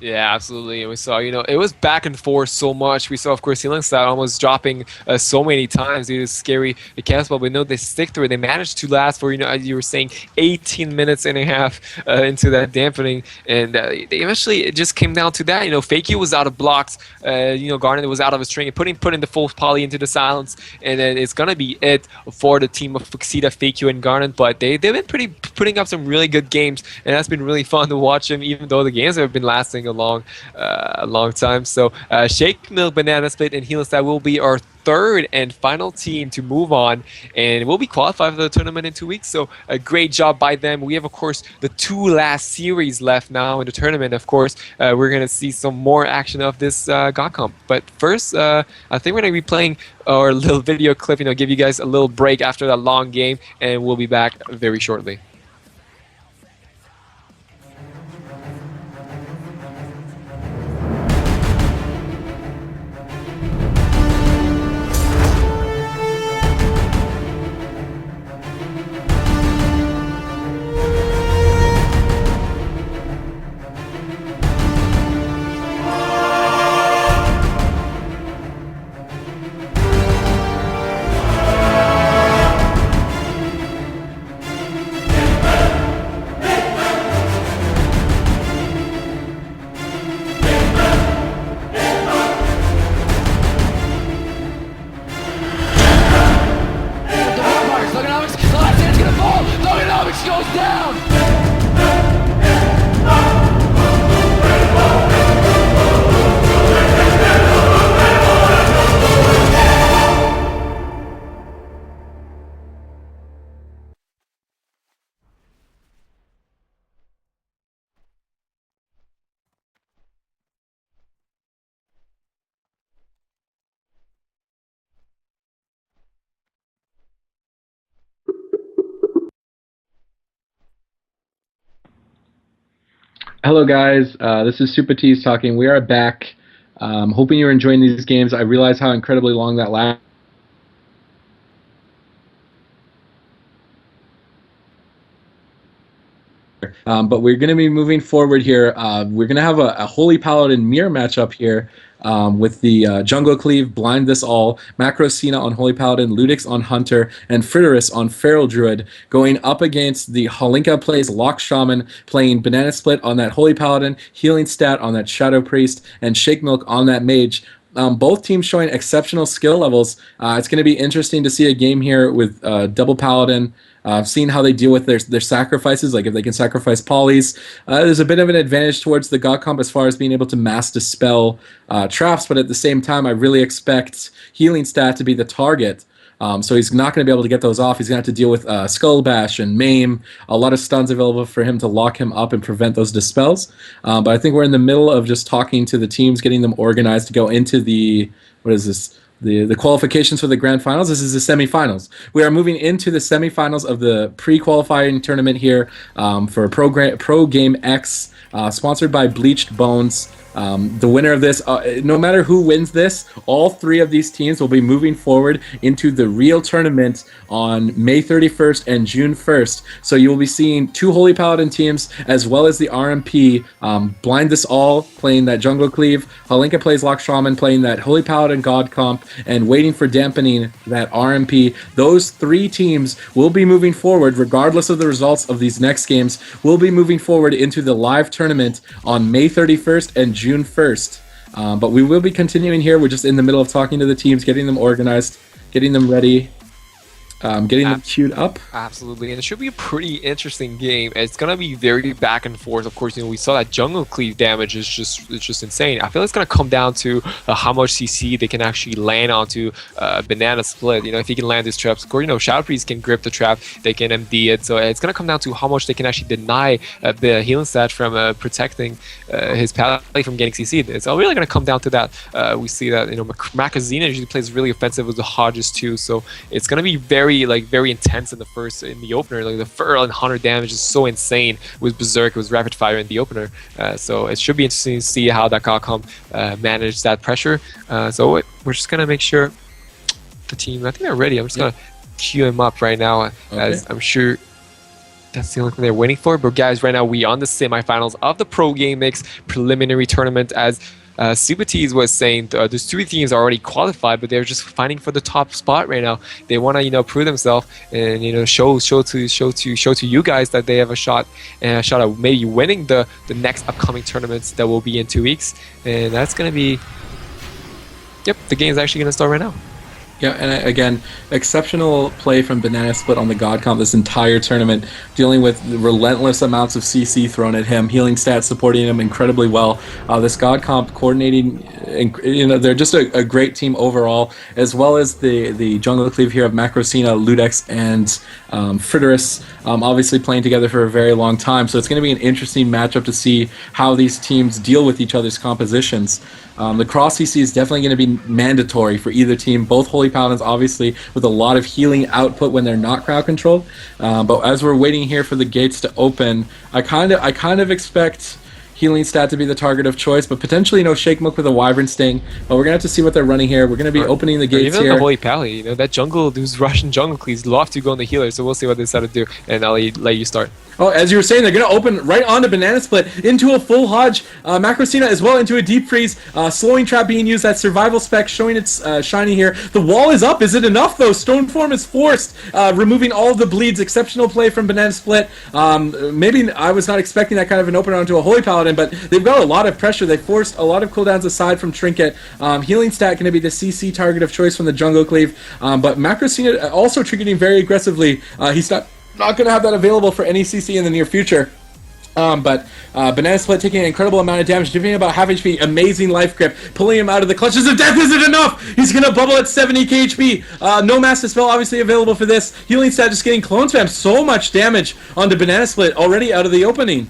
Yeah, absolutely. And we saw, it was back and forth so much. We saw, of course, Healingstad almost dropping so many times due to scary cast ball. But no, they stick through it. They managed to last for, as you were saying, 18 minutes and a half into that dampening. And they eventually, it just came down to that. Fakey was out of blocks. Garnet was out of a string. And putting the full poly into the silence. And then it's going to be it for the team of Fuxita, Fakey, and Garnet. But they've been putting up some really good games. And that's been really fun to watch them, even though the games have been lasting a long time. So Shake Milk, Banana Split, and Healingstad will be our third and final team to move on, and we'll be qualified for the tournament in 2 weeks. So a great job by them. We have, of course, the 2 last series left now in the tournament. Of course, we're gonna see some more action of this God Comp. But first, I think we're gonna be playing our little video clip. Give you guys a little break after that long game, and we'll be back very shortly. Goes down! Hello, guys. This is Super Tees talking. We are back. Hoping you're enjoying these games. I realize how incredibly long that last. But we're going to be moving forward here. We're going to have a Holy Paladin mirror matchup here with the Jungle Cleave, Blind This All, Macrosina on Holy Paladin, Ludix on Hunter, and Fritteris on Feral Druid going up against the Halinka plays Lock Shaman, playing Banana Split on that Holy Paladin, Healing Stat on that Shadow Priest, and Shake Milk on that Mage. Both teams showing exceptional skill levels. It's going to be interesting to see a game here with double Paladin. Seeing how they deal with their sacrifices, like if they can sacrifice polys. There's a bit of an advantage towards the God Comp as far as being able to mass dispel traps, but at the same time, I really expect Healing Stat to be the target. So he's not going to be able to get those off. He's going to have to deal with Skull Bash and Maim, a lot of stuns available for him to lock him up and prevent those dispels. But I think we're in the middle of just talking to the teams, getting them organized to go into the, what is this? The qualifications for the grand finals. This is the semifinals. We are moving into the semifinals of the pre-qualifying tournament here for Pro Game X, sponsored by Bleached Bones. The winner of this, no matter who wins this, all 3 of these teams will be moving forward into the real tournament on May 31st and June 1st. So you will be seeing 2 Holy Paladin teams as well as the RMP. Blind This All playing that Jungle Cleave, Halinka plays Lock Shaman playing that Holy Paladin God Comp, and Waiting for Dampening that RMP. Those 3 teams will be moving forward regardless of the results of these next games. Will be moving forward into the live tournament on May 31st and June 1st. But we will be continuing here. We're just in the middle of talking to the teams, getting them organized, getting them ready, getting them queued up. Absolutely, and it should be a pretty interesting game. It's gonna be very back and forth. Of course, we saw that Jungle Cleave damage is just insane. I feel it's gonna come down to how much CC they can actually land onto Banana Split. If he can land these traps, of course, Shadow Priest can grip the trap, they can MD it. So it's gonna come down to how much they can actually deny the healing stat from protecting his pally from getting CC'd. It's all really gonna come down to that. We see that Macrosina usually plays really offensive with the Hodges too. So it's gonna be very intense in the opener. Like the Feral and Hunter damage is so insane with Berserk, with rapid fire in the opener. So it should be interesting to see how that Galcom managed that pressure. So we're just gonna make sure the team, I think they're ready. I'm just gonna queue him up right now, as I'm sure That's the only thing they're waiting for. But guys, right now we on the semifinals of the Pro Game Mix preliminary tournament. As Super Tees was saying, those two teams are already qualified, but they're just fighting for the top spot right now. They want to prove themselves and show to you guys that they have a shot at maybe winning the next upcoming tournaments that will be in 2 weeks. And that's gonna be, yep, the game is actually gonna start right now. Yeah, and again, exceptional play from Banana Split on the God Comp this entire tournament, dealing with relentless amounts of CC thrown at him, healing stats supporting him incredibly well. This God Comp coordinating, they're just a great team overall, as well as the jungle cleave here of Macrosina, Ludex, and Fridorus, obviously playing together for a very long time. So it's going to be an interesting matchup to see how these teams deal with each other's compositions. The cross CC is definitely going to be mandatory for either team. Both Holy Paladins, obviously, with a lot of healing output when they're not crowd controlled. But as we're waiting here for the gates to open, I kind of expect healing stat to be the target of choice, but potentially Shake Mook with a Wyvern Sting. But we're gonna have to see what they're running here. We're gonna be opening the gates even here. The Holy Pally, that jungle, those Russian jungle cleaves love to go on the healer. So we'll see what they decide to do, and I'll let you start. Oh, as you were saying, they're going to open right onto Banana Split into a full Hodge. Macrosina as well into a Deep Freeze. Slowing Trap being used. That survival spec showing its shiny here. The wall is up. Is it enough, though? Stoneform is forced, removing all of the bleeds. Exceptional play from Banana Split. Maybe I was not expecting that kind of an opener onto a Holy Paladin, but they've got a lot of pressure. They forced a lot of cooldowns aside from Trinket. Healing stat going to be the CC target of choice from the Jungle Cleave. But Macrosina also trinketing very aggressively. He's not going to have that available for any CC in the near future. But Banana Split taking an incredible amount of damage, giving him about half HP, amazing life grip, pulling him out of the clutches of death. Is it enough? He's going to bubble at 70 KHP. No Master Spell obviously available for this. Healing stat just getting clone spam. So much damage onto Banana Split already out of the opening.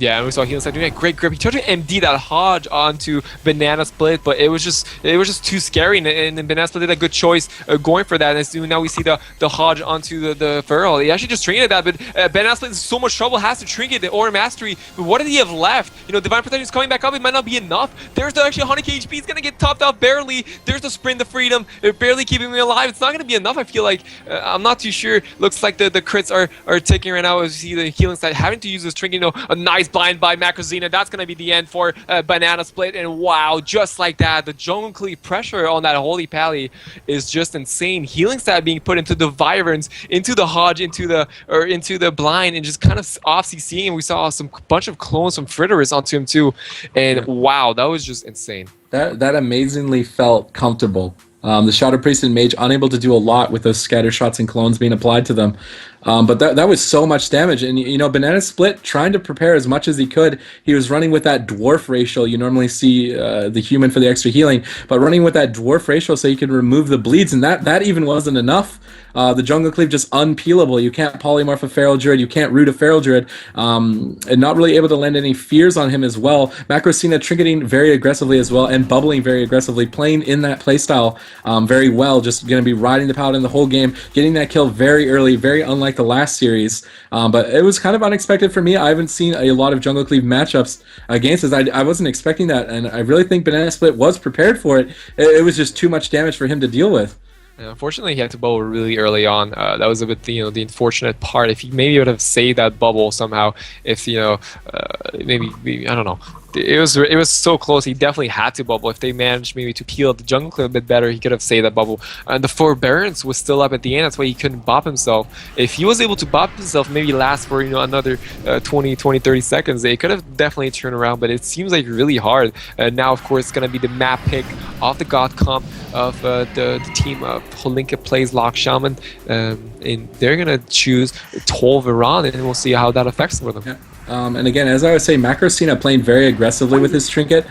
Yeah, and we saw Healing Side doing a great grip. He tried to MD that Hodge onto Banana Split, but it was just too scary, and Banana Split did a good choice going for that. And now we see the Hodge onto the Feral. He actually just trinketed that, but Banana Split is so much trouble, has to trinket the Aura Mastery. But what did he have left? Divine Protection is coming back up. It might not be enough. There's actually 100 HP. He's gonna get topped out barely. There's the Sprint, the Freedom, barely keeping me alive. It's not gonna be enough. I feel like I'm not too sure. Looks like the crits are ticking right now. As you see the Healing Side having to use this trinket. A nice blind by Macrosina. That's going to be the end for Banana Split. And wow, just like that, the jungle cleave pressure on that Holy Pally is just insane. Healing stat being put into the Wyverns, into the Hodge, into the blind, and just kind of off CCing. And we saw some bunch of clones from Fridorus onto him too. And wow, that was just insane. That amazingly felt comfortable. The Shadow Priest and Mage unable to do a lot with those scatter shots and clones being applied to them. But that was so much damage. And, Banana Split trying to prepare as much as he could. He was running with that dwarf ratio. You normally see the human for the extra healing, but running with that dwarf ratio so you can remove the bleeds. And that even wasn't enough. The Jungle Cleave just unpeelable. You can't polymorph a Feral Druid. You can't root a Feral Druid. And not really able to land any fears on him as well. Macrosina trinketing very aggressively as well and bubbling very aggressively, playing in that playstyle very well. Just going to be riding the Paladin the whole game, getting that kill very early, very unlike the last series. But it was kind of unexpected for me. I haven't seen a lot of Jungle Cleave matchups against this. I wasn't expecting that, and I really think Banana Split was prepared for it. It was just too much damage for him to deal with. Yeah, unfortunately, he had to bubble really early on. That was a bit, the unfortunate part. If he maybe would have saved that bubble somehow, if maybe I don't know. It was so close. He definitely had to bubble. If they managed maybe to peel the jungle clip a bit better, he could have saved that bubble. And the forbearance was still up at the end. That's why he couldn't bop himself. If he was able to bop himself, maybe last for another 20, 30 seconds, they could have definitely turned around. But it seems like really hard. Now, of course, it's gonna be the map pick of the God Comp of the team of Holinka plays Lock Shaman, and they're gonna choose Tol Viran, and we'll see how that affects for them. Yeah. And again, as I would say, Macrosina playing very aggressively with his trinket,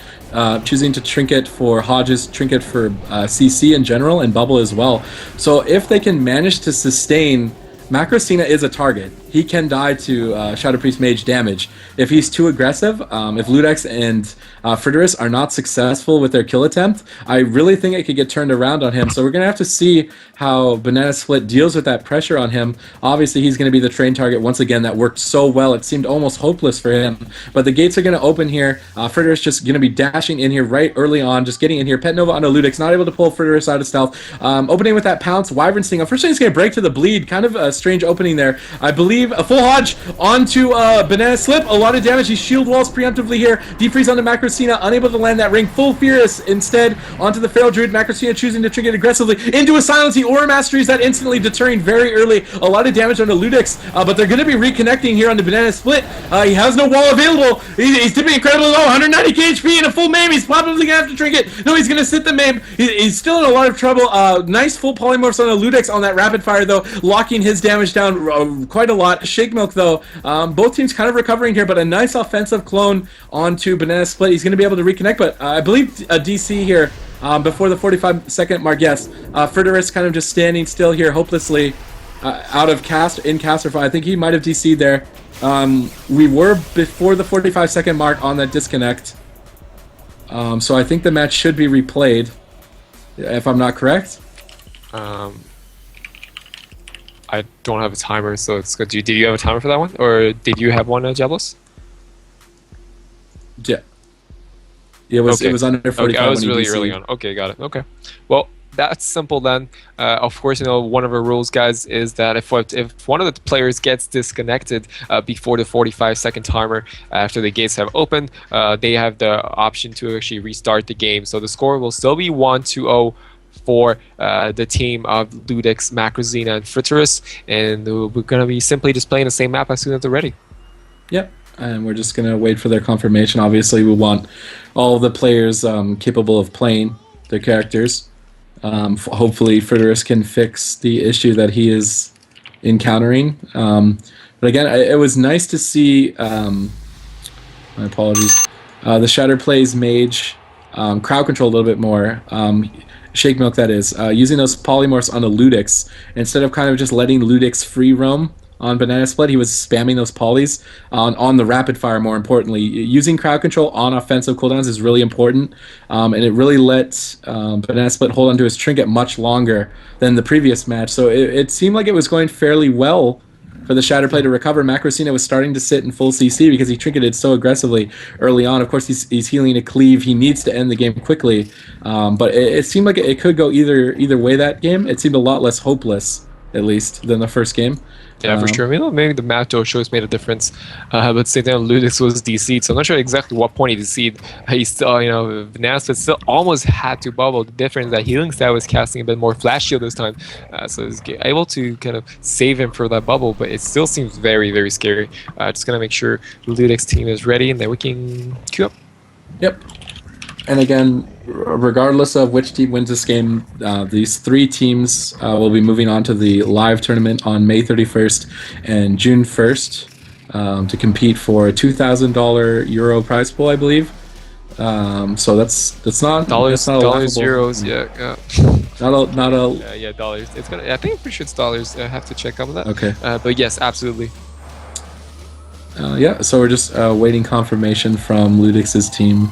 choosing to trinket for Hodges, trinket for CC in general, and bubble as well. So if they can manage to sustain, Macrosina is a target. He can die to Shadow Priest Mage damage. If he's too aggressive, if Ludex and Fridorus are not successful with their kill attempt, I really think it could get turned around on him. So we're going to have to see how Banana Split deals with that pressure on him. Obviously, he's going to be the train target once again. That worked so well. It seemed almost hopeless for him. But the gates are going to open here. Fridorus just going to be dashing in here right early on, just getting in here. Pet Nova onto Ludex, not able to pull Fridorus out of stealth. Opening with that pounce. Wyvern Sting. Unfortunately, he's going to break to the bleed. Kind of a strange opening there. I believe believe. A full Hodge onto Banana Slip. A lot of damage. He shield walls preemptively here. Deep freeze onto Macrosina, unable to land that ring. Full Fierce instead onto the Feral Druid. Macrosina choosing to trinket aggressively into a Silence. He Aura Masteries that instantly, deterring very early. A lot of damage onto Ludix, but they're going to be reconnecting here on the Banana Split. He has no wall available. He's tipping incredibly low. 190 HP and a full maim. He's probably going to have to trinket. No, he's going to sit the maim. He's still in a lot of trouble. Nice full polymorphs on a Ludix on that rapid fire, though, locking his damage down quite a lot. Shake Milk, though, both teams kind of recovering here, but a nice offensive clone onto Banana Split. He's going to be able to reconnect, but I believe a DC here before the 45-second mark. Yes, Furderus kind of just standing still here, hopelessly out of cast, in caster fire. I think he might have DC'd there. We were before the 45-second mark on that disconnect, so I think the match should be replayed, if I'm not correct. I don't have a timer, so it's good. Did you have a timer for that one, or did you have one, Jablos? Yeah. It was under 45. Okay, I was really early on. Okay, got it. Okay, well, that's simple then. Of course, one of our rules, guys, is that if one of the players gets disconnected before the 45-second timer, after the gates have opened, they have the option to actually restart the game. So the score will still be 1-0 for the team of Ludix, Macrosina, and Fritterus, and we're going to be simply just playing the same map as soon as they're ready. Yep, and we're just going to wait for their confirmation. Obviously, we want all the players capable of playing their characters. Hopefully, Fritterus can fix the issue that he is encountering. But again, it was nice to see, my apologies, the Shatter plays Mage crowd control a little bit more. Shake Milk, that is, using those polymorphs on the Ludix instead of kind of just letting Ludix free roam on Banana Split. He was spamming those polys on the rapid fire. More importantly, using crowd control on offensive cooldowns is really important, and it really let Banana Split hold onto his trinket much longer than the previous match. So it seemed like it was going fairly well for the Shatterplay to recover. Macrosina was starting to sit in full CC because he trinketed so aggressively early on. Of course, he's healing a cleave. He needs to end the game quickly, but it seemed like it could go either way that game. It seemed a lot less hopeless, at least, than the first game. Yeah, for sure. I mean, maybe the map choice made a difference, but same time, Ludix was DC'd, so I'm not sure exactly what point he DC'd. He still, Banana Split still almost had to bubble. The difference that Healing Stab was casting a bit more Flash Shield this time, so he's able to kind of save him for that bubble, but it still seems very, very scary. Just gonna make sure the Ludix team is ready, and then we can queue up. Yep. And again, regardless of which team wins this game, these three teams will be moving on to the live tournament on May 31st and June 1st to compete for a $2,000 Euro prize pool, I believe. So that's not dollars, laughable. euros, yeah. Not a. Yeah, dollars. It's gonna. I think I'm pretty sure it's dollars. I have to check on that. Okay. But yes, absolutely. Yeah. So we're just waiting confirmation from Ludix's team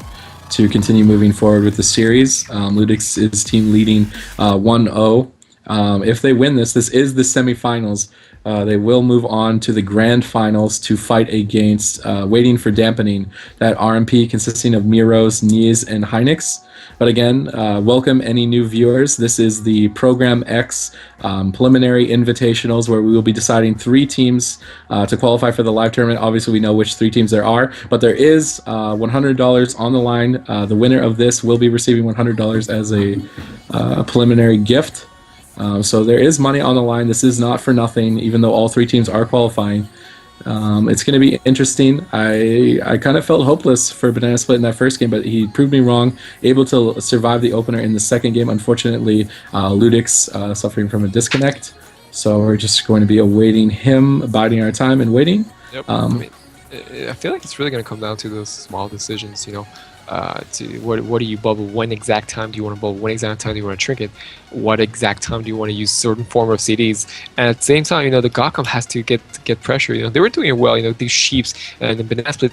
to continue moving forward with the series. Ludix's team leading 1-0. If they win this is the semifinals. They will move on to the grand finals to fight against Waiting for Dampening, that RMP consisting of Miros, Nies, and Hynix. But again, welcome any new viewers. This is the Program X preliminary invitationals, where we will be deciding 3 teams to qualify for the live tournament. Obviously, we know which 3 teams there are, but there is $100 on the line. The winner of this will be receiving $100 as a preliminary gift. So there is money on the line. This is not for nothing, even though all 3 teams are qualifying. It's going to be interesting. I kind of felt hopeless for Banana Split in that first game, but he proved me wrong. Able to survive the opener in the second game. Unfortunately, Ludix suffering from a disconnect. So we're just going to be awaiting him, biding our time and waiting. Yep. I feel like it's really going to come down to those small decisions, what do you bubble? When exact time do you want to bubble? When exact time do you want to trinket? What exact time do you want to use certain form of CDs? And at the same time, the Gakam has to get pressure. They were doing it well. These sheeps and the Banana Split.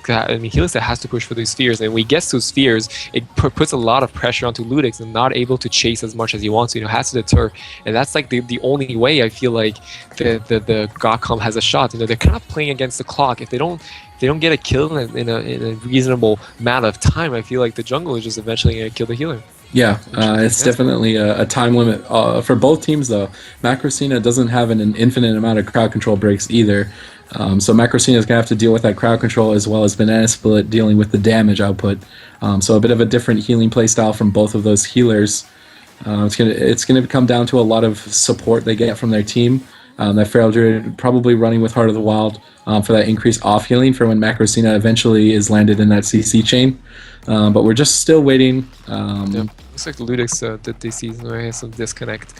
Helix has to push for these spheres, and when he gets those spheres, it puts a lot of pressure onto Ludix and not able to chase as much as he wants. Has to deter, and that's like the only way I feel like the Gakam has a shot. They're kind of playing against the clock. If they don't get a kill in a reasonable amount of time, I feel like the jungle is just eventually going to kill the healer. Yeah, it's That's definitely a time limit for both teams, though. Macrosina doesn't have an infinite amount of crowd control breaks either. So Macrosina is going to have to deal with that crowd control as well as Banana Split dealing with the damage output. So a bit of a different healing playstyle from both of those healers. It's gonna come down to a lot of support they get from their team. That Feral Druid probably running with Heart of the Wild for that increased off healing for when Macrosina eventually is landed in that CC chain. But we're just still waiting. Yeah. Looks like Ludix did this season where he has some disconnect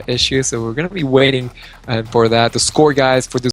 issues, so we're gonna be waiting for that. The score, guys, for this